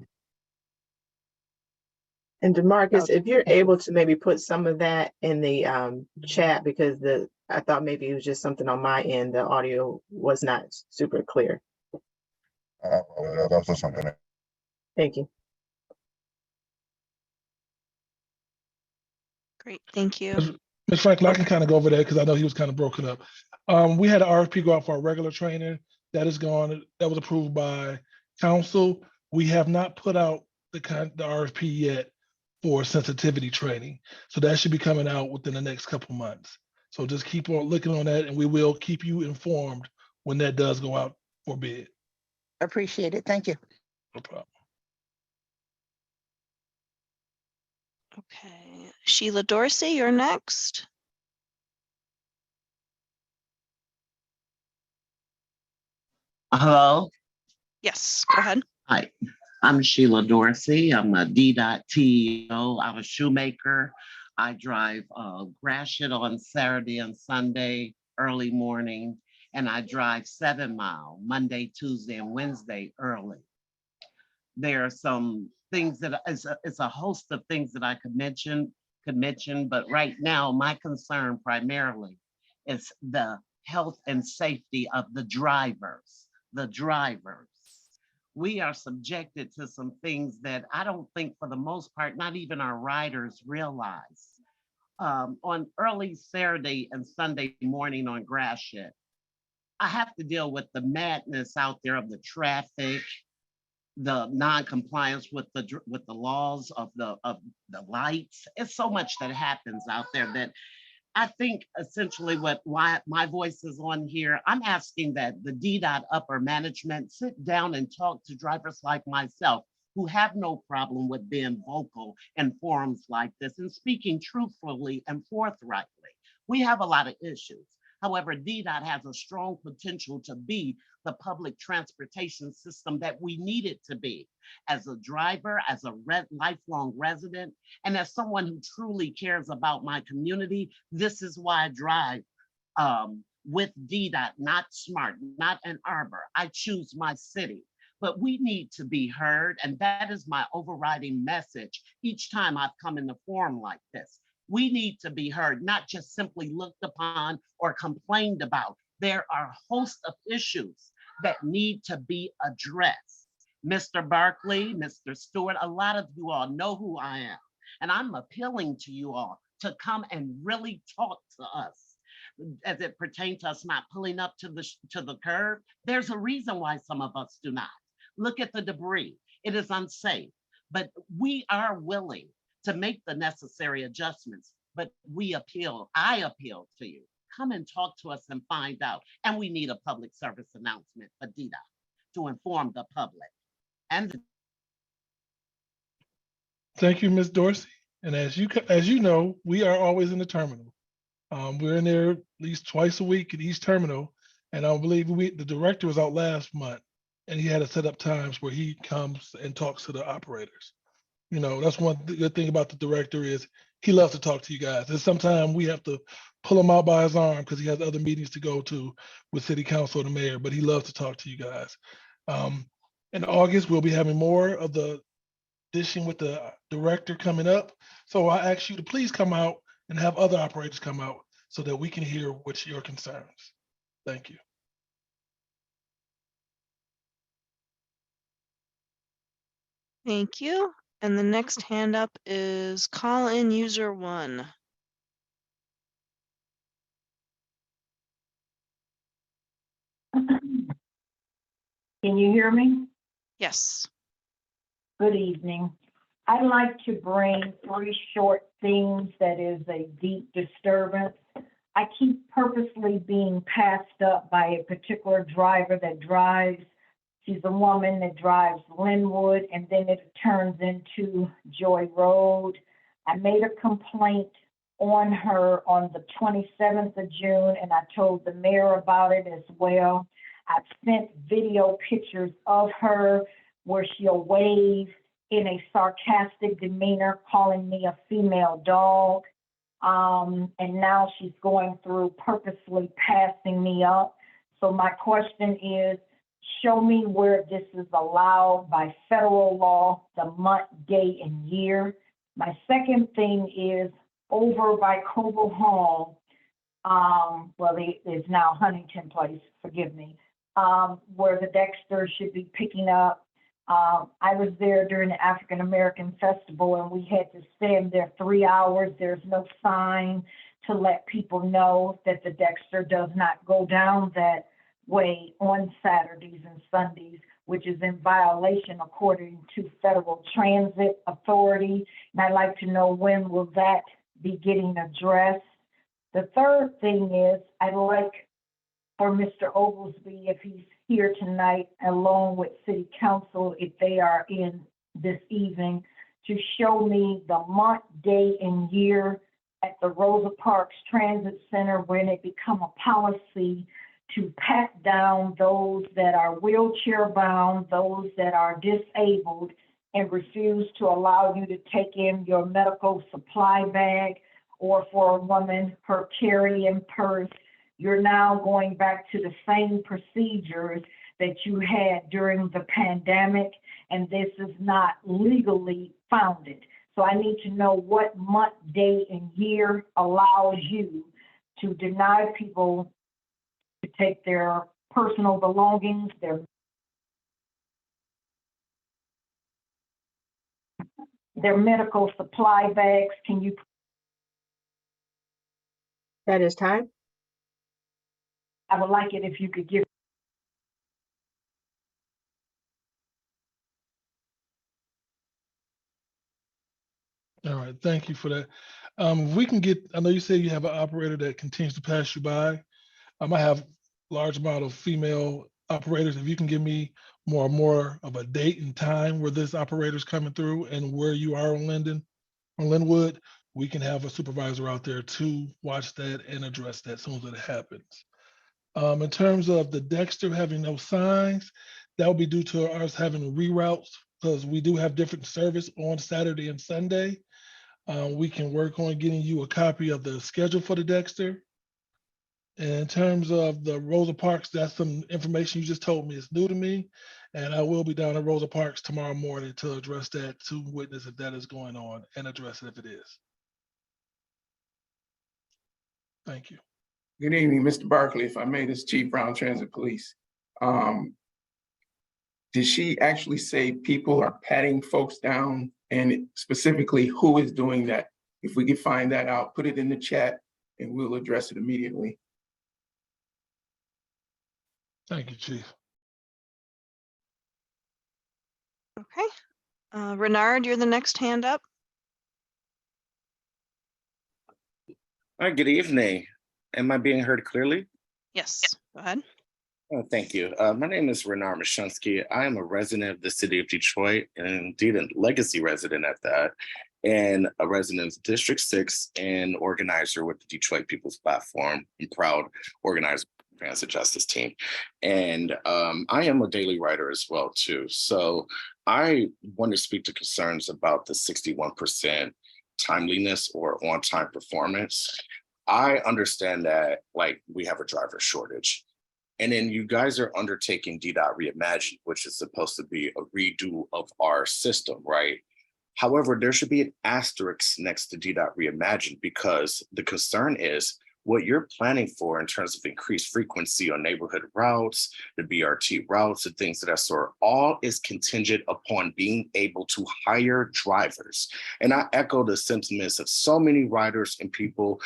And DeMarcus, if you're able to maybe put some of that in the chat, because I thought maybe it was just something on my end. The audio was not super clear. I apologize. I'll put something in. Thank you. Great, thank you. Ms. Franklin, I can kind of go over that because I know he was kind of broken up. We had an RFP go out for a regular trainer. That is gone. That was approved by council. We have not put out the RFP yet for sensitivity training. So that should be coming out within the next couple months. So just keep on looking on that, and we will keep you informed when that does go out for bid. Appreciate it. Thank you. No problem. Okay, Sheila Dorsey, you're next. Hello? Yes, go ahead. Hi, I'm Sheila Dorsey. I'm a DDOT TEO. I'm a shoemaker. I drive Gratiot on Saturday and Sunday, early morning, and I drive 7 Mile, Monday, Tuesday, and Wednesday, early. There are some things that it's a host of things that I could mention, but right now my concern primarily is the health and safety of the drivers. We are subjected to some things that I don't think for the most part, not even our riders realize. On early Saturday and Sunday morning on Gratiot, I have to deal with the madness out there of the traffic, the non-compliance with the laws of the lights. It's so much that happens out there that I think essentially why my voice is on here, I'm asking that the DDOT upper management sit down and talk to drivers like myself who have no problem with being vocal in forums like this and speaking truthfully and forthrightly. We have a lot of issues. However, DDOT has a strong potential to be the public transportation system that we need it to be. As a driver, as a lifelong resident, and as someone who truly cares about my community, this is why I drive with DDOT, not SMART, not Ann Arbor. I choose my city. But we need to be heard, and that is my overriding message each time I've come in the forum like this. We need to be heard, not just simply looked upon or complained about. There are a host of issues that need to be addressed. Mr. Barkley, Mr. Stewart, a lot of you all know who I am. And I'm appealing to you all to come and really talk to us as it pertains to us not pulling up to the curb. There's a reason why some of us do not. Look at the debris. It is unsafe, but we are willing to make the necessary adjustments, but I appeal to you. Come and talk to us and find out. And we need a public service announcement for DDOT to inform the public. And Thank you, Ms. Dorsey. And as you know, we are always in the terminal. We're in there at least twice a week at each terminal. And I believe the director was out last month and he had to set up times where he comes and talks to the operators. You know, that's one good thing about the director is he loves to talk to you guys. And sometimes we have to pull him out by his arm because he has other meetings to go to with city council and the mayor, but he loves to talk to you guys. In August, we'll be having more of the dishing with the director coming up. So I ask you to please come out and have other operators come out so that we can hear what's your concerns. Thank you. Thank you. And the next hand up is call in user 1. Can you hear me? Yes. Good evening. I'd like to bring 3 short things that is a deep disturbance. I keep purposely being passed up by a particular driver that drives. She's a woman that drives Linwood, and then it turns into Joy Road. I made a complaint on her on the 27th of June, and I told the mayor about it as well. I've sent video pictures of her where she'll wave in a sarcastic demeanor, calling me a female dog. And now she's going through purposely passing me up. So my question is, show me where this is allowed by federal law, the month, day, and year. My second thing is over by Coble Hall, it's now Huntington Place, forgive me, where the Dexter should be picking up. I was there during the African American Festival and we had to stand there 3 hours. There's no sign to let people know that the Dexter does not go down that way on Saturdays and Sundays, which is in violation according to Federal Transit Authority. And I'd like to know when will that be getting addressed. The third thing is I'd like for Mr. Oglesby, if he's here tonight, along with City Council, if they are in this evening, to show me the month, day, and year at the Rosa Parks Transit Center when it become a policy to pat down those that are wheelchair bound, those that are disabled, and refuse to allow you to take in your medical supply bag, or for a woman, her carry-in purse. You're now going back to the same procedures that you had during the pandemic, and this is not legally founded. So I need to know what month, day, and year allows you to deny people to take their personal belongings, their medical supply bags. Can you? That is time. I would like it if you could give. All right, thank you for that. If we can get, I know you say you have an operator that continues to pass you by. I have large amount of female operators. If you can give me more of a date and time where this operator is coming through and where you are on Linwood, we can have a supervisor out there to watch that and address that as soon as it happens. In terms of the Dexter having no signs, that will be due to us having reroutes because we do have different service on Saturday and Sunday. We can work on getting you a copy of the schedule for the Dexter. And in terms of the Rosa Parks, that's some information you just told me. It's new to me. And I will be down at Rosa Parks tomorrow morning to address that, to witness if that is going on and address it if it is. Thank you. Good evening, Mr. Barkley. If I may, this is Chief Brown Transit Police. Did she actually say people are patting folks down, and specifically who is doing that? If we could find that out, put it in the chat and we'll address it immediately. Thank you, Chief. Okay. Renard, you're the next hand up. All right, good evening. Am I being heard clearly? Yes, go ahead. Oh, thank you. My name is Renard Mashunsky. I am a resident of the city of Detroit, and indeed a legacy resident at that, and a resident of District 6 and organizer with the Detroit People's Platform and proud organizer of the Transit Justice Team. And I am a daily writer as well, too. So I want to speak to concerns about the 61% timeliness or on-time performance. I understand that, like, we have a driver shortage. And then you guys are undertaking DDOT Reimagined, which is supposed to be a redo of our system, right? However, there should be an asterisk next to DDOT Reimagined, because the concern is what you're planning for in terms of increased frequency on neighborhood routes, the BRT routes, and things of that sort, all is contingent upon being able to hire drivers. And I echo the sentiments of so many riders and people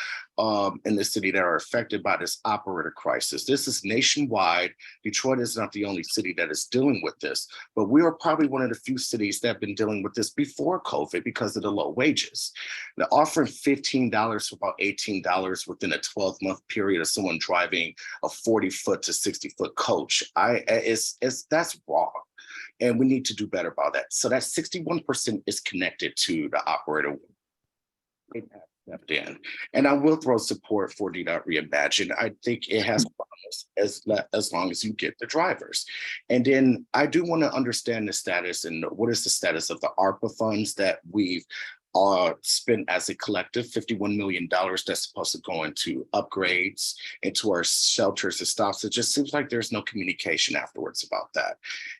in the city that are affected by this operator crisis. This is nationwide. Detroit is not the only city that is dealing with this, but we are probably one of the few cities that have been dealing with this before COVID because of the low wages. Now, offering $15 for about $18 within a 12-month period of someone driving a 40-foot to 60-foot coach, that's wrong. And we need to do better about that. So that 61% is connected to the operator. In. And I will throw support for DDOT Reimagined. I think it has promise as long as you get the drivers. And then I do want to understand the status and what is the status of the ARPA funds that we've spent as a collective, $51 million that's supposed to go into upgrades, into our shelters and stops. It just seems like there's no communication afterwards about that.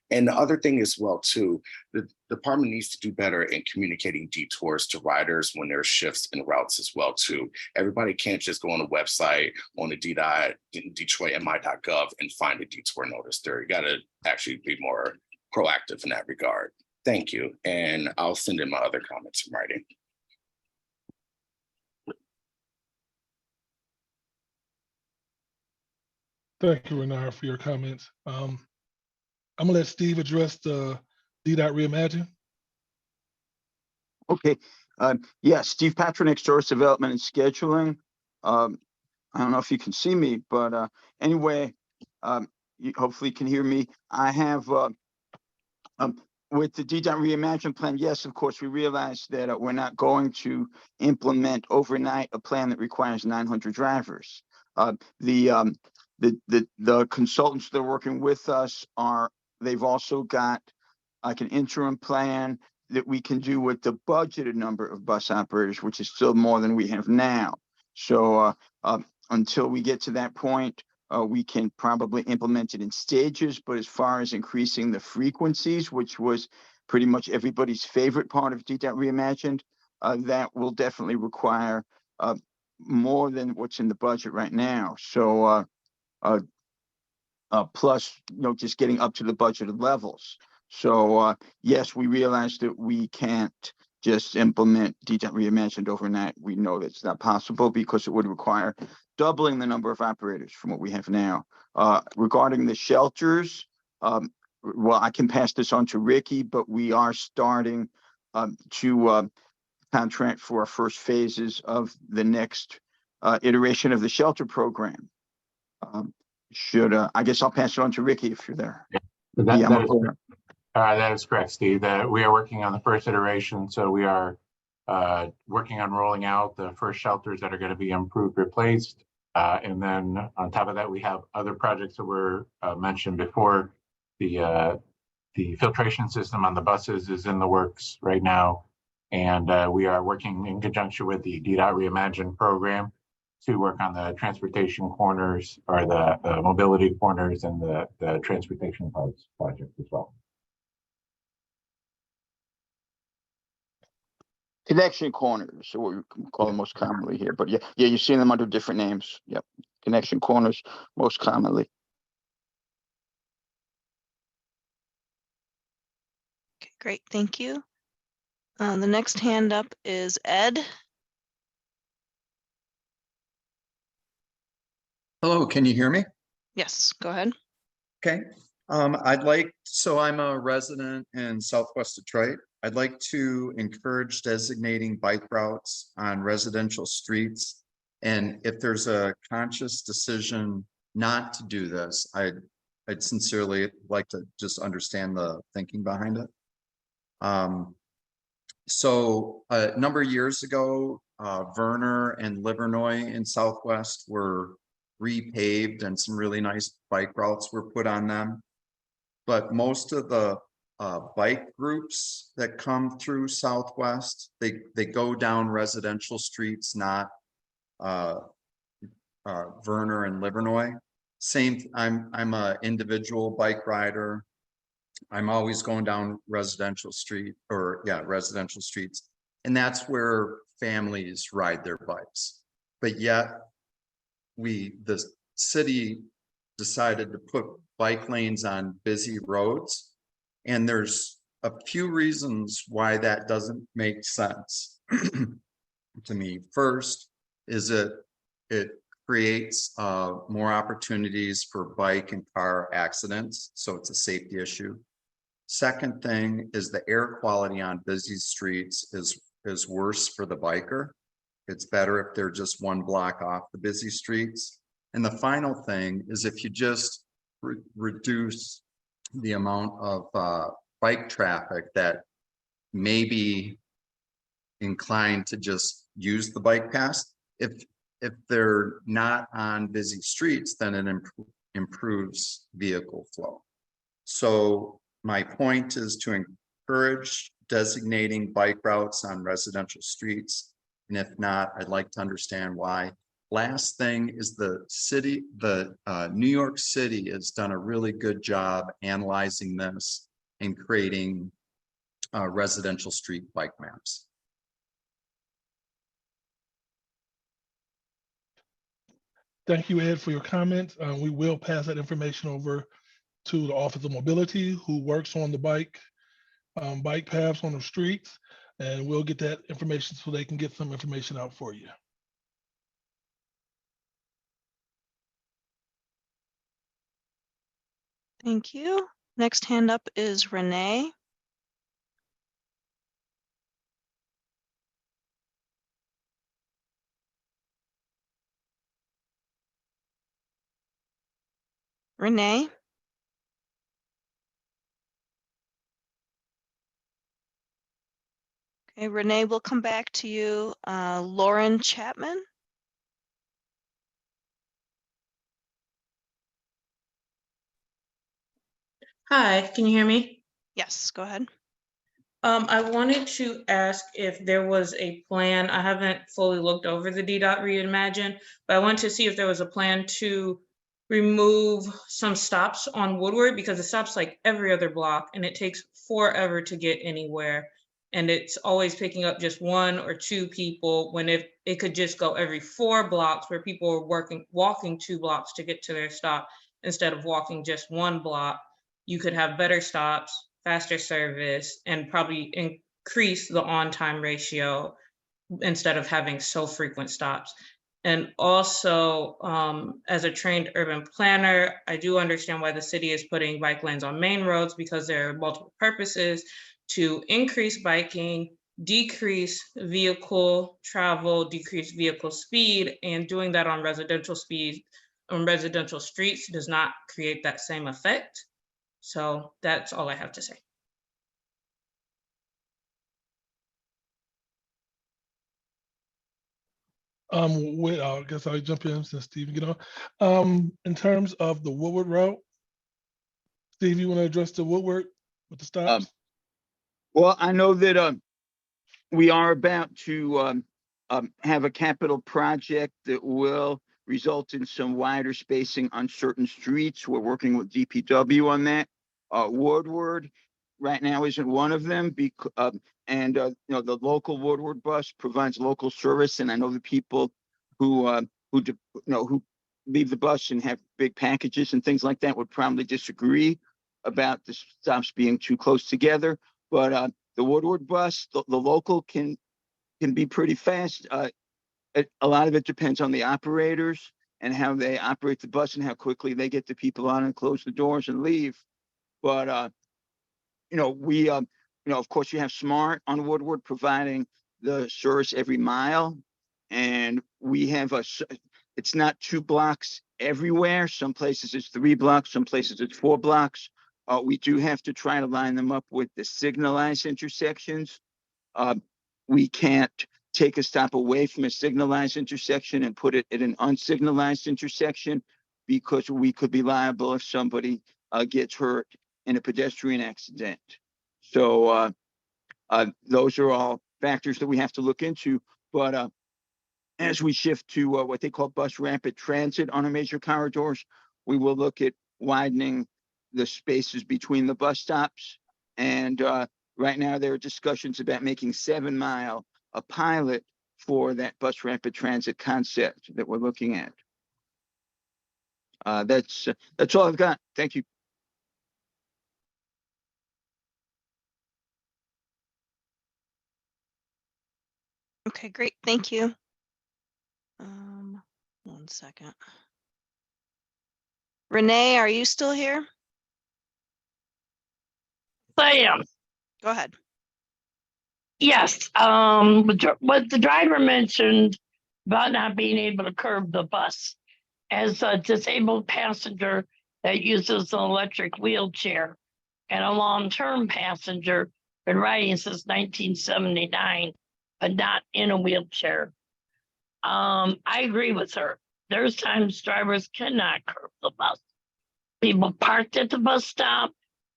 And the other thing as well, too, the department needs to do better in communicating detours to riders when there's shifts and routes as well, too. Everybody can't just go on the website on the DDOT, DetroitMI.gov and find a detour notice there. You got to actually be more proactive in that regard. Thank you. And I'll send in my other comments in writing. Thank you, Renard, for your comments. I'm gonna let Steve address the DDOT Reimagined. Okay. Yes, Steve Patronik, Source Development and Scheduling. I don't know if you can see me, but anyway, you hopefully can hear me. I have with the DDOT Reimagined plan, yes, of course, we realize that we're not going to implement overnight a plan that requires 900 drivers. The consultants that are working with us they've also got like an interim plan that we can do with the budgeted number of bus operators, which is still more than we have now. So until we get to that point, we can probably implement it in stages, but as far as increasing the frequencies, which was pretty much everybody's favorite part of DDOT Reimagined, that will definitely require more than what's in the budget right now. So plus, just getting up to the budgeted levels. So yes, we realize that we can't just implement DDOT Reimagined overnight. We know that's not possible because it would require doubling the number of operators from what we have now. Regarding the shelters, well, I can pass this on to Ricky, but we are starting to contract for our first phases of the next iteration of the shelter program. I guess I'll pass it on to Ricky if you're there. That is correct, Steve. That we are working on the first iteration. So we are working on rolling out the first shelters that are going to be improved, replaced. And then on top of that, we have other projects that were mentioned before. The filtration system on the buses is in the works right now. And we are working in conjunction with the DDOT Reimagined program to work on the transportation corners or the mobility corners and the transportation parts project as well. Connection corners, or what we can call them most commonly here, but yeah, you're seeing them under different names. Yep, connection corners most commonly. Okay, great, thank you. The next hand up is Ed. Hello, can you hear me? Yes, go ahead. Okay. So I'm a resident in Southwest Detroit. I'd like to encourage designating bike routes on residential streets. And if there's a conscious decision not to do this, I'd sincerely like to just understand the thinking behind it. So a number of years ago, Werner and Livernois in Southwest were repaved and some really nice bike routes were put on them. But most of the bike groups that come through Southwest, they go down residential streets, not Werner and Livernois. I'm a individual bike rider. I'm always going down residential streets, and that's where families ride their bikes. But yet, the city decided to put bike lanes on busy roads, and there's a few reasons why that doesn't make sense to me. First is it creates more opportunities for bike and car accidents, so it's a safety issue. Second thing is the air quality on busy streets is worse for the biker. It's better if they're just one block off the busy streets. And the final thing is if you just reduce the amount of bike traffic that may be inclined to just use the bike path, if they're not on busy streets, then it improves vehicle flow. So my point is to encourage designating bike routes on residential streets. And if not, I'd like to understand why. Last thing is New York City has done a really good job analyzing this and creating residential street bike maps. Thank you, Ed, for your comments. We will pass that information over to the Office of Mobility, who works on the bike paths on the streets, and we'll get that information so they can get some information out for you. Thank you. Next hand up is Renee. Renee. Okay, Renee, we'll come back to you. Lauren Chapman. Hi, can you hear me? Yes, go ahead. I wanted to ask if there was a plan. I haven't fully looked over the DDOT Reimagine, but I wanted to see if there was a plan to remove some stops on Woodward, because it stops like every other block and it takes forever to get anywhere. And it's always picking up just one or two people, when if it could just go every 4 blocks where people are walking 2 blocks to get to their stop instead of walking just 1 block. You could have better stops, faster service, and probably increase the on-time ratio instead of having so frequent stops. And also, as a trained urban planner, I do understand why the city is putting bike lanes on main roads, because there are multiple purposes: to increase biking, decrease vehicle travel, decrease vehicle speed, and doing that on residential streets does not create that same effect. So that's all I have to say. I guess I'll jump in since Steve, in terms of the Woodward route, Steve, you want to address the Woodward with the stops? Well, I know that we are about to have a capital project that will result in some wider spacing on certain streets. We're working with DPW on that. Woodward right now isn't one of them because, you know, the local Woodward bus provides local service. And I know the people who leave the bus and have big packages and things like that would probably disagree about the stops being too close together. But the Woodward bus, the local can be pretty fast. A lot of it depends on the operators and how they operate the bus and how quickly they get the people on and close the doors and leave. But you know, of course, you have Smart on Woodward providing the service every mile, and we have it's not 2 blocks everywhere. Some places it's 3 blocks, some places it's 4 blocks. We do have to try to line them up with the signalized intersections. We can't take a stop away from a signalized intersection and put it at an unsignalized intersection because we could be liable if somebody gets hurt in a pedestrian accident. So those are all factors that we have to look into. But as we shift to what they call bus rapid transit on our major corridors, we will look at widening the spaces between the bus stops. And right now there are discussions about making 7 Mile a pilot for that bus rapid transit concept that we're looking at. That's all I've got. Thank you. Okay, great. Thank you. 1 second. Renee, are you still here? I am. Go ahead. Yes, what the driver mentioned about not being able to curb the bus. As a disabled passenger that uses an electric wheelchair and a long-term passenger, been riding since 1979, but not in a wheelchair. I agree with her. There's times drivers cannot curb the bus. People parked at the bus stop,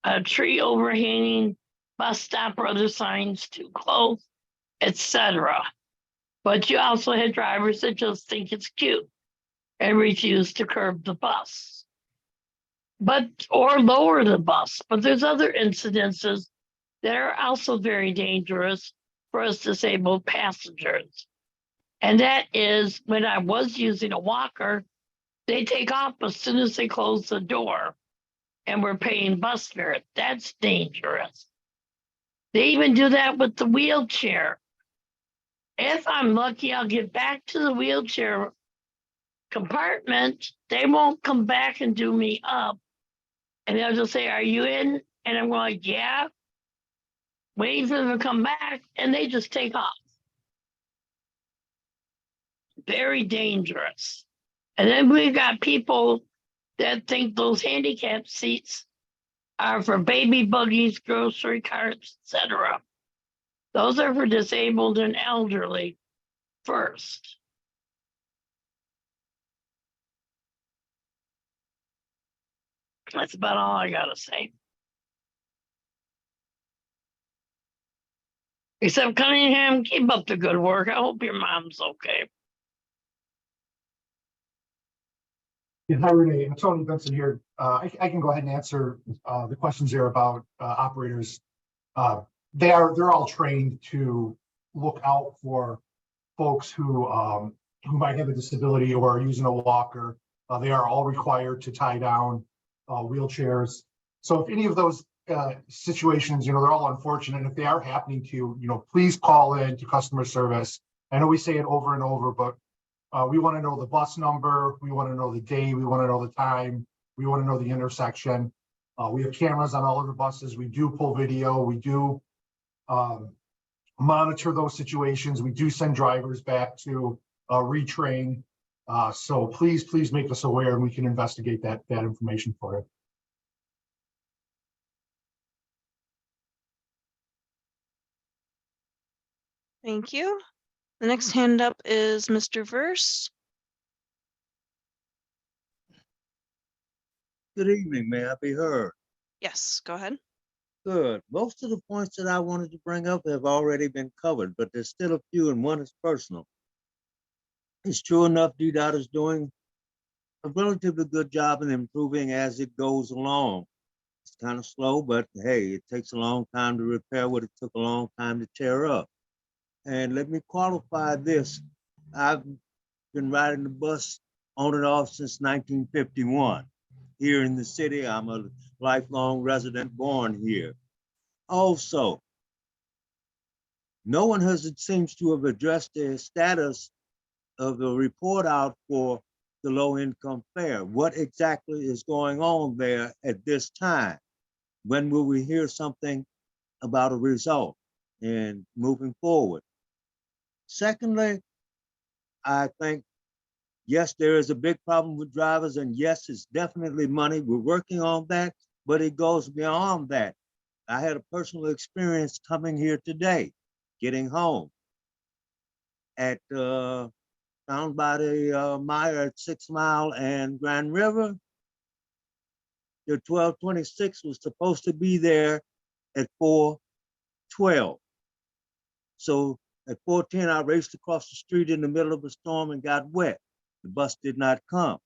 a tree overhanging bus stop or other signs too close, etc. But you also had drivers that just think it's cute and refuse to curb the bus, or lower the bus. But there's other incidences that are also very dangerous for us disabled passengers. And that is when I was using a walker, they take off as soon as they close the door and we're paying bus fare. That's dangerous. They even do that with the wheelchair. If I'm lucky, I'll get back to the wheelchair compartment. They won't come back and do me up. And they'll just say, "Are you in?" And I'm like, "Yeah." Waiting for them to come back, and they just take off. Very dangerous. And then we've got people that think those handicap seats are for baby buggies, grocery carts, etc. Those are for disabled and elderly first. That's about all I gotta say. Except Cunningham, keep up the good work. I hope your mom's okay. Yeah, hi Renee, Tony Benson here. I can go ahead and answer the questions there about operators. They're all trained to look out for folks who might have a disability or are using a walker. They are all required to tie down wheelchairs. So if any of those situations, they're all unfortunate. If they are happening to you, please call in to customer service. I know we say it over and over, but we want to know the bus number. We want to know the day. We want to know the time. We want to know the intersection. We have cameras on all of the buses. We do pull video. We do monitor those situations. We do send drivers back to retrain. So please make us aware, and we can investigate that information for you. Thank you. The next hand up is Mr. Verse. Good evening, may I be heard? Yes, go ahead. Good. Most of the points that I wanted to bring up have already been covered, but there's still a few, and one is personal. It's true enough, DDOT is doing a relatively good job in improving as it goes along. It's kind of slow, but hey, it takes a long time to repair what it took a long time to tear up. And let me qualify this. I've been riding the bus on and off since 1951. Here in the city, I'm a lifelong resident born here. Also, no one has, it seems to have addressed the status of the report out for the low income fare. What exactly is going on there at this time? When will we hear something about a result and moving forward? Secondly, I think, yes, there is a big problem with drivers, and yes, it's definitely money. We're working on that, but it goes beyond that. I had a personal experience coming here today, getting home at down by the Meyer at 6 Mile and Grand River. The 1226 was supposed to be there at 4:12. So at 4:10, I raced across the street in the middle of a storm and got wet. The bus did not come.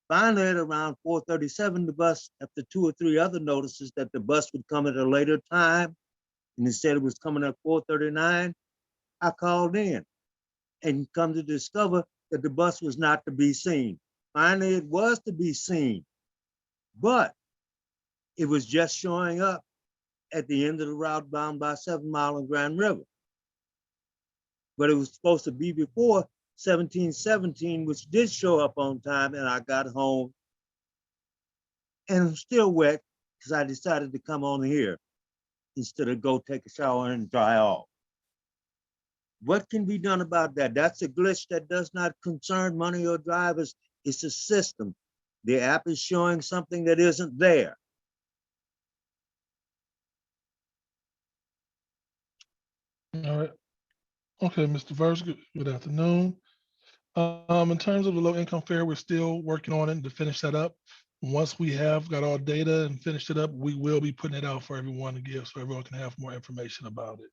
Finally, at around 4:37, the bus, after 2 or 3 other notices that the bus would come at a later time, and instead it was coming at 4:39, I called in and come to discover that the bus was not to be seen. Finally, it was to be seen, but it was just showing up at the end of the route bound by 7 Mile and Grand River. But it was supposed to be before 1717, which did show up on time, and I got home and I'm still wet because I decided to come on here instead of go take a shower and dry off. What can be done about that? That's a glitch that does not concern money or drivers. It's a system. The app is showing something that isn't there. All right. Okay, Mr. Verse, good afternoon. In terms of the low income fare, we're still working on it to finish that up. Once we have got all data and finished it up, we will be putting it out for everyone to give so everyone can have more information about it.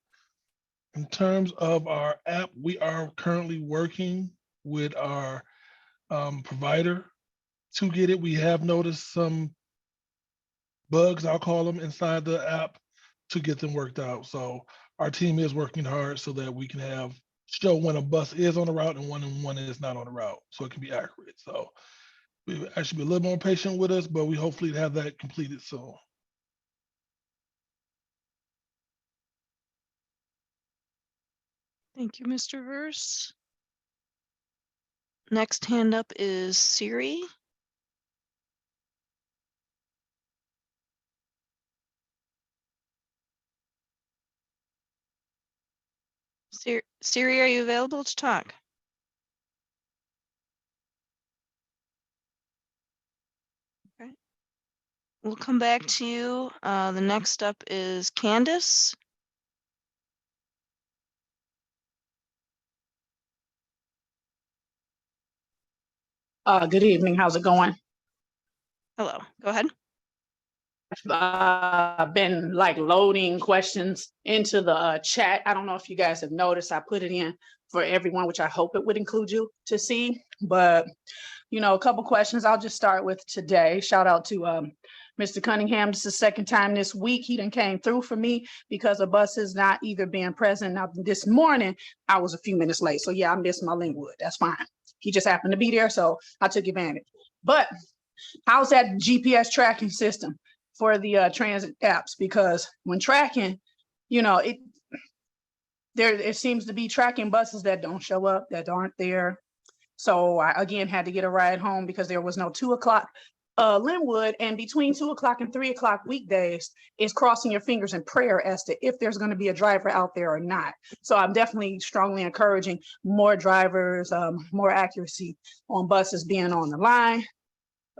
In terms of our app, we are currently working with our provider to get it. We have noticed some bugs, I'll call them, inside the app to get them worked out. So our team is working hard so that we can show when a bus is on the route and when one is not on the route, so it can be accurate. So we actually be a little more patient with us, but we hopefully have that completed soon. Thank you, Mr. Verse. Next hand up is Siri. Siri, are you available to talk? Okay. We'll come back to you. The next up is Candace. Good evening. How's it going? Hello. Go ahead. Been like loading questions into the chat. I don't know if you guys have noticed. I put it in for everyone, which I hope it would include you to see. But you know, a couple questions. I'll just start with today. Shout out to Mr. Cunningham. This is the second time this week he done came through for me because a bus is not either being present. Now this morning I was a few minutes late, so yeah, I missed my Linwood. That's fine. He just happened to be there, so I took advantage. But how's that GPS tracking system for the transit apps? Because when tracking, you know, it seems to be tracking buses that don't show up, that aren't there. So I again had to get a ride home because there was no 2 o'clock Linwood, and between 2 o'clock and 3 o'clock weekdays is crossing your fingers in prayer as to if there's going to be a driver out there or not. So I'm definitely strongly encouraging more drivers, more accuracy on buses being on the line.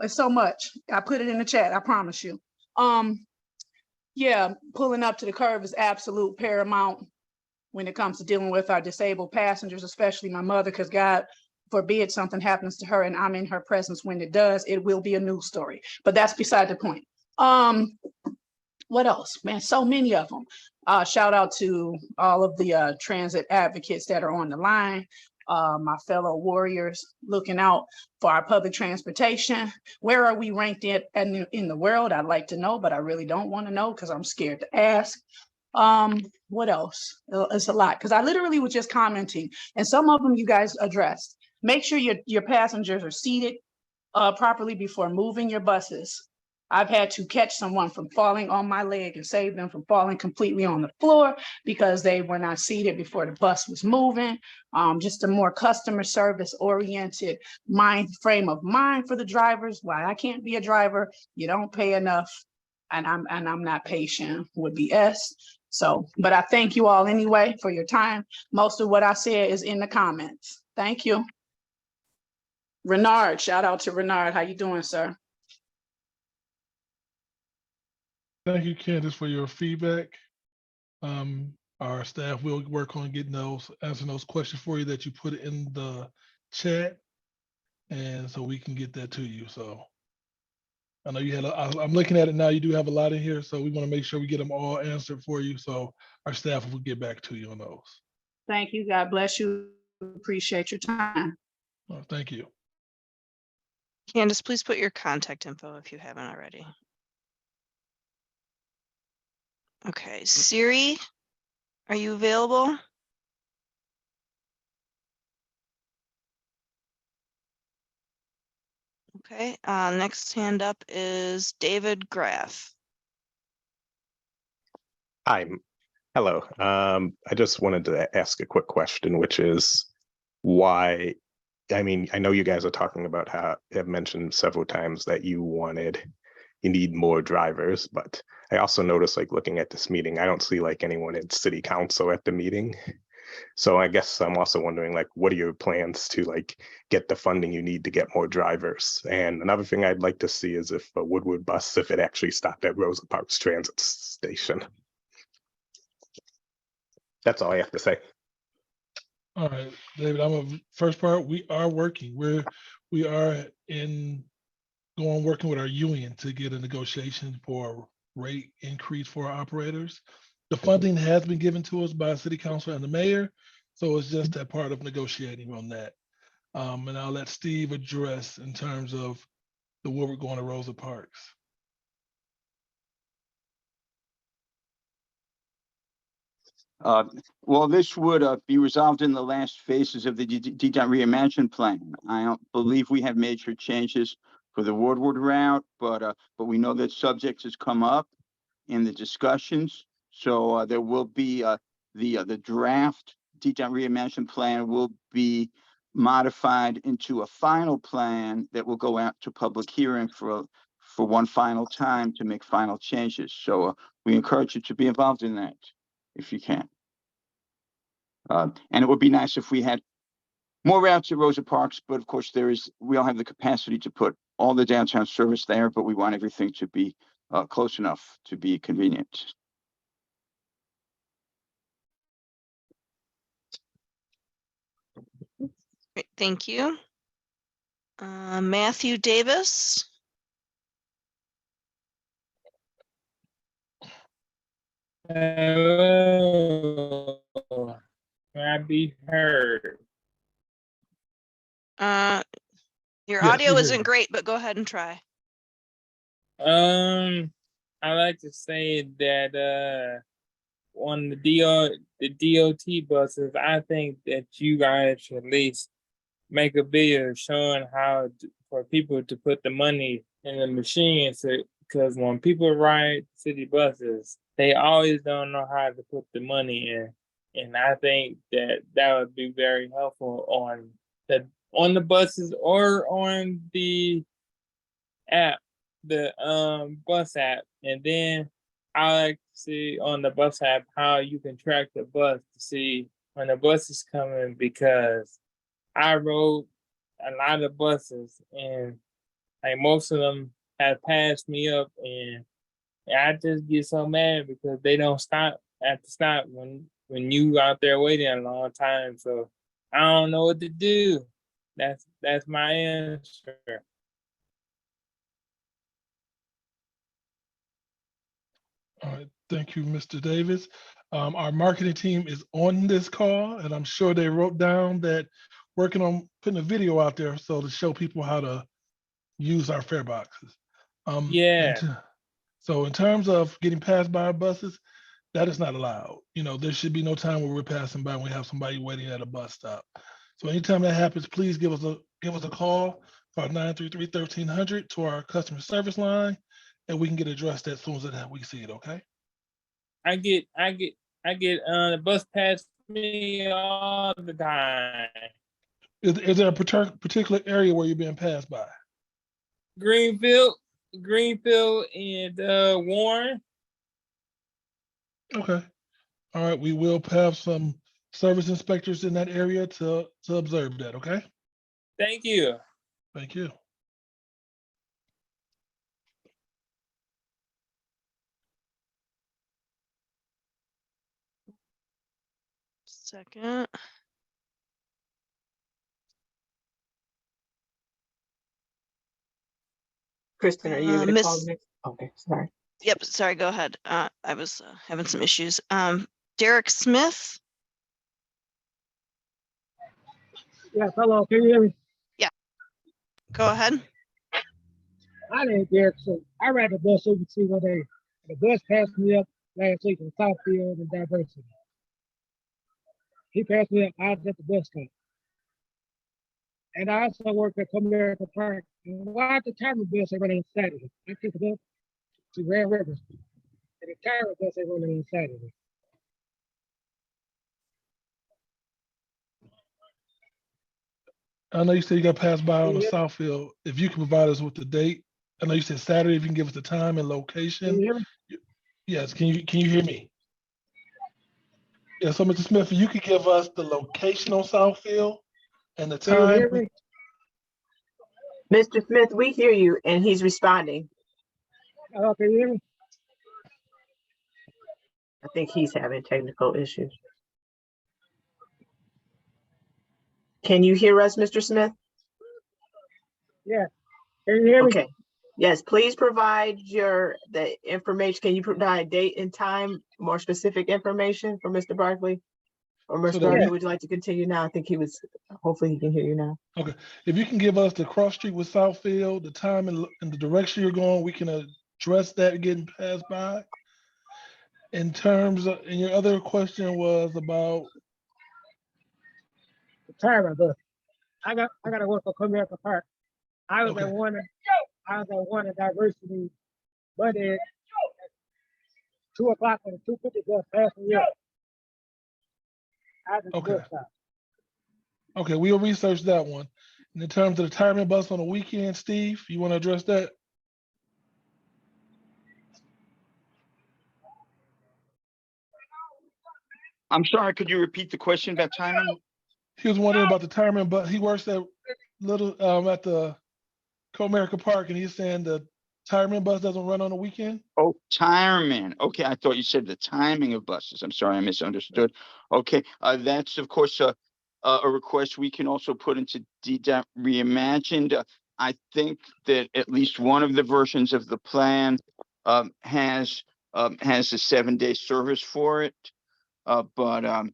It's so much. I put it in the chat, I promise you. Yeah, pulling up to the curb is absolute paramount when it comes to dealing with our disabled passengers, especially my mother, because God forbid something happens to her and I'm in her presence when it does, it will be a news story. But that's beside the point. What else? Man, so many of them. Shout out to all of the transit advocates that are on the line. my fellow warriors looking out for our public transportation. Where are we ranked in the world? I'd like to know, but I really don't want to know because I'm scared to ask. What else? It's a lot because I literally was just commenting, and some of them you guys addressed. Make sure your passengers are seated properly before moving your buses. I've had to catch someone from falling on my leg and save them from falling completely on the floor because they were not seated before the bus was moving. Just a more customer service oriented frame of mind for the drivers. Why I can't be a driver, you don't pay enough, and I'm not patient would be S. So, but I thank you all anyway for your time. Most of what I said is in the comments. Thank you. Renard, shout out to Renard. How you doing, sir? Thank you, Candace, for your feedback. Our staff will work on answering those questions for you that you put in the chat, and so we can get that to you. So I know you had, I'm looking at it now, you do have a lot in here, so we want to make sure we get them all answered for you. So our staff will get back to you on those. Thank you. God bless you. Appreciate your time. Oh, thank you. Candace, please put your contact info if you haven't already. Okay, Siri, are you available? Okay, next hand up is David Graff. Hi, hello. I just wanted to ask a quick question, which is why, I mean, I know you guys are talking about how have mentioned several times that you need more drivers, but I also noticed, like, looking at this meeting, I don't see like anyone in city council at the meeting. So I guess I'm also wondering, like, what are your plans to like get the funding you need to get more drivers? And another thing I'd like to see is if a Woodward bus, if it actually stopped at Rosa Parks Transit Station. That's all I have to say. All right, David, first part, we are working. We are working with our union to get a negotiation for a rate increase for our operators. The funding has been given to us by City Council and the mayor, so it's just that part of negotiating on that. And I'll let Steve address in terms of the Woodward going to Rosa Parks. Well, this would be resolved in the last phases of the DDOT Reimagine plan. I don't believe we have major changes for the Woodward route, but we know that subject has come up in the discussions. So there will be the draft DDOT Reimagine plan will be modified into a final plan that will go out to public hearing for one final time to make final changes. So we encourage you to be involved in that if you can. And it would be nice if we had more routes at Rosa Parks, but of course we don't have the capacity to put all the downtown service there, but we want everything to be close enough to be convenient. Great, thank you. Matthew Davis. Hello. Can I be heard? Your Yes, audio we hear isn't you. great, but go ahead and try. I like to say that on the DOT buses, I think that you guys should at least make a video showing how for people to put the money in the machines, because when people ride city buses, they always don't know how to put the money in, and I think that would be very helpful on the buses or on the app, the bus app. And then I like to see on the bus app how you can track the bus to see when the bus is coming, because I rode a lot of buses and like most of them have passed me up, and I just get so mad because they don't stop at the stop when you out there waiting a long time. So I don't know what to do. That's my answer. All right, thank you, Mr. Davis. Our marketing team is on this call, and I'm sure they wrote down that working on putting a video out there so to show people how to use our fare boxes. Yeah. So in terms of getting passed by our buses, that is not allowed. You know, there should be no time where we're passing by and we have somebody waiting at a bus stop. So anytime that happens, please give us a call for 933-1300 to our customer service line, and we can get addressed as soon as we see it. Okay. I get the bus pass me all the time. Is there a particular area where you're being passed by? Greenfield and Warren. Okay. All right. We will have some service inspectors in that area to observe that. Okay. Thank you. Thank you. Second. Kristen, are you able to call Miss- next? Okay, sorry. Yep, sorry, go ahead. I was having some issues. Derek Smith? Yes, hello, can you hear me? Yeah. Go ahead. My name is Derek. So I ride the bus over see one day. The bus passed me up last week in Southfield and Diversity. He passed me up. I was at the bus stop. And I also work at Comerica Park. And why the Timer bus they running on Saturday? I took it up to Grand River. And the Timer bus they running on Saturday. I know you said you got passed by on the Yeah. Southfield. If you can provide us with the date, I know you said Saturday. If you can give us the time and location. Can you hear me? Yes. Can you hear me? Yeah. So, Mr. Smith, if you could give us the location on Southfield and the Can you time. hear me? Mr. Smith, we hear you and he's responding. Hello, can you hear me? I think he's having technical issues. Can you hear us, Mr. Smith? Yeah. Can you hear me? Okay. Yes, please provide the information. Can you provide date and time, more specific information for Mr. Barkley? Or Mr. Barkley, would you like to continue now? I think hopefully he can hear you now. Okay. If you can give us the cross street with Southfield, the time and the direction you're going, we can address that getting passed by. In terms of, and your other question was about The Timer bus. I got to work for Comerica Park. I was at one at Diversity Monday at 2 o'clock when the 250 bus passed me up. Okay. Okay, we'll research that one. And in terms of the retirement bus on the weekend, Steve, you want to address that? I'm sorry, could you repeat the question about timing? He was wondering about the retirement bus. He works at at the Comerica Park, and he's saying the retirement bus doesn't run on the weekend. Oh, Tireman. Okay, I thought you said the timing of buses. I'm sorry, I misunderstood. Okay, that's of course a request we can also put into DDOT Reimagined. I think that at least one of the versions of the plan has a 7-day service for it. But I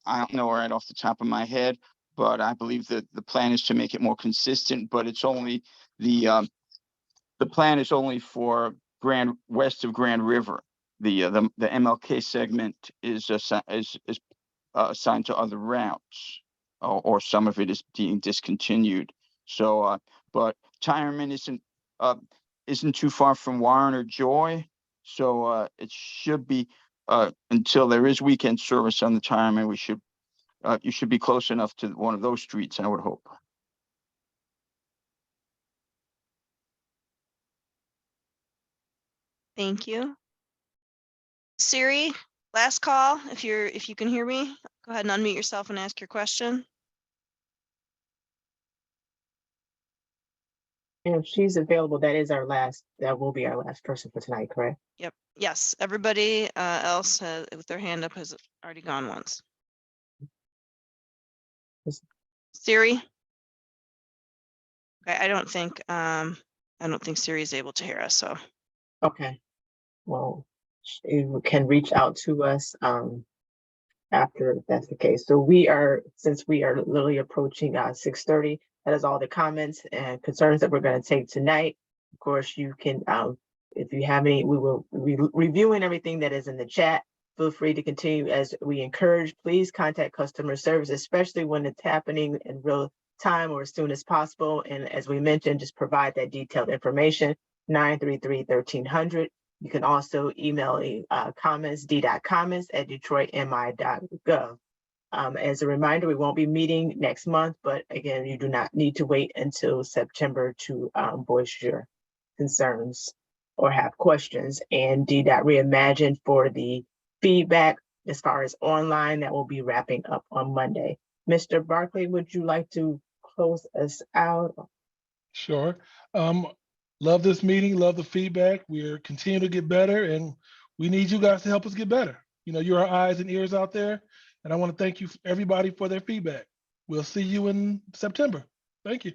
don't know right off the top of my head, but I believe that the plan is to make it more consistent, but it's only the plan is only for west of Grand River. The MLK segment is assigned to other routes, or some of it is being discontinued. So, but Tireman isn't too far from Warren or Joy, so it should be until there is weekend service on the Tireman. You should be close enough to one of those streets, I would hope. Thank you. Siri, last call. If you can hear me, go ahead and unmute yourself and ask your question. And if she's available, that will be our last person for tonight, correct? Yep. Yes. Everybody else with their hand up has already gone once. Siri. Okay. I don't think Siri is able to hear us. So. Okay. Well, you can reach out to us after that's the case. So we are, since we are literally approaching 6:30, that is all the comments and concerns that we're going to take tonight. Of course, you can, if you have any, we will be reviewing everything that is in the chat. Feel free to continue as we encourage. Please contact customer service, especially when it's happening in real time or as soon as possible. And as we mentioned, just provide that detailed information, 933-1300. You can also email comments, d.comments@detroitmi.gov. As a reminder, we won't be meeting next month, but again, you do not need to wait until September to voice your concerns or have questions. And D.Dot Reimagine for the feedback as far as online, that will be wrapping up on Monday. Mr. Barkley, would you like to close us out? Sure. Love this meeting, love the feedback. We're continuing to get better and we need you guys to help us get better. You know, you're our eyes and ears out there. And I want to thank you everybody for their feedback. We'll see you in September. Thank you.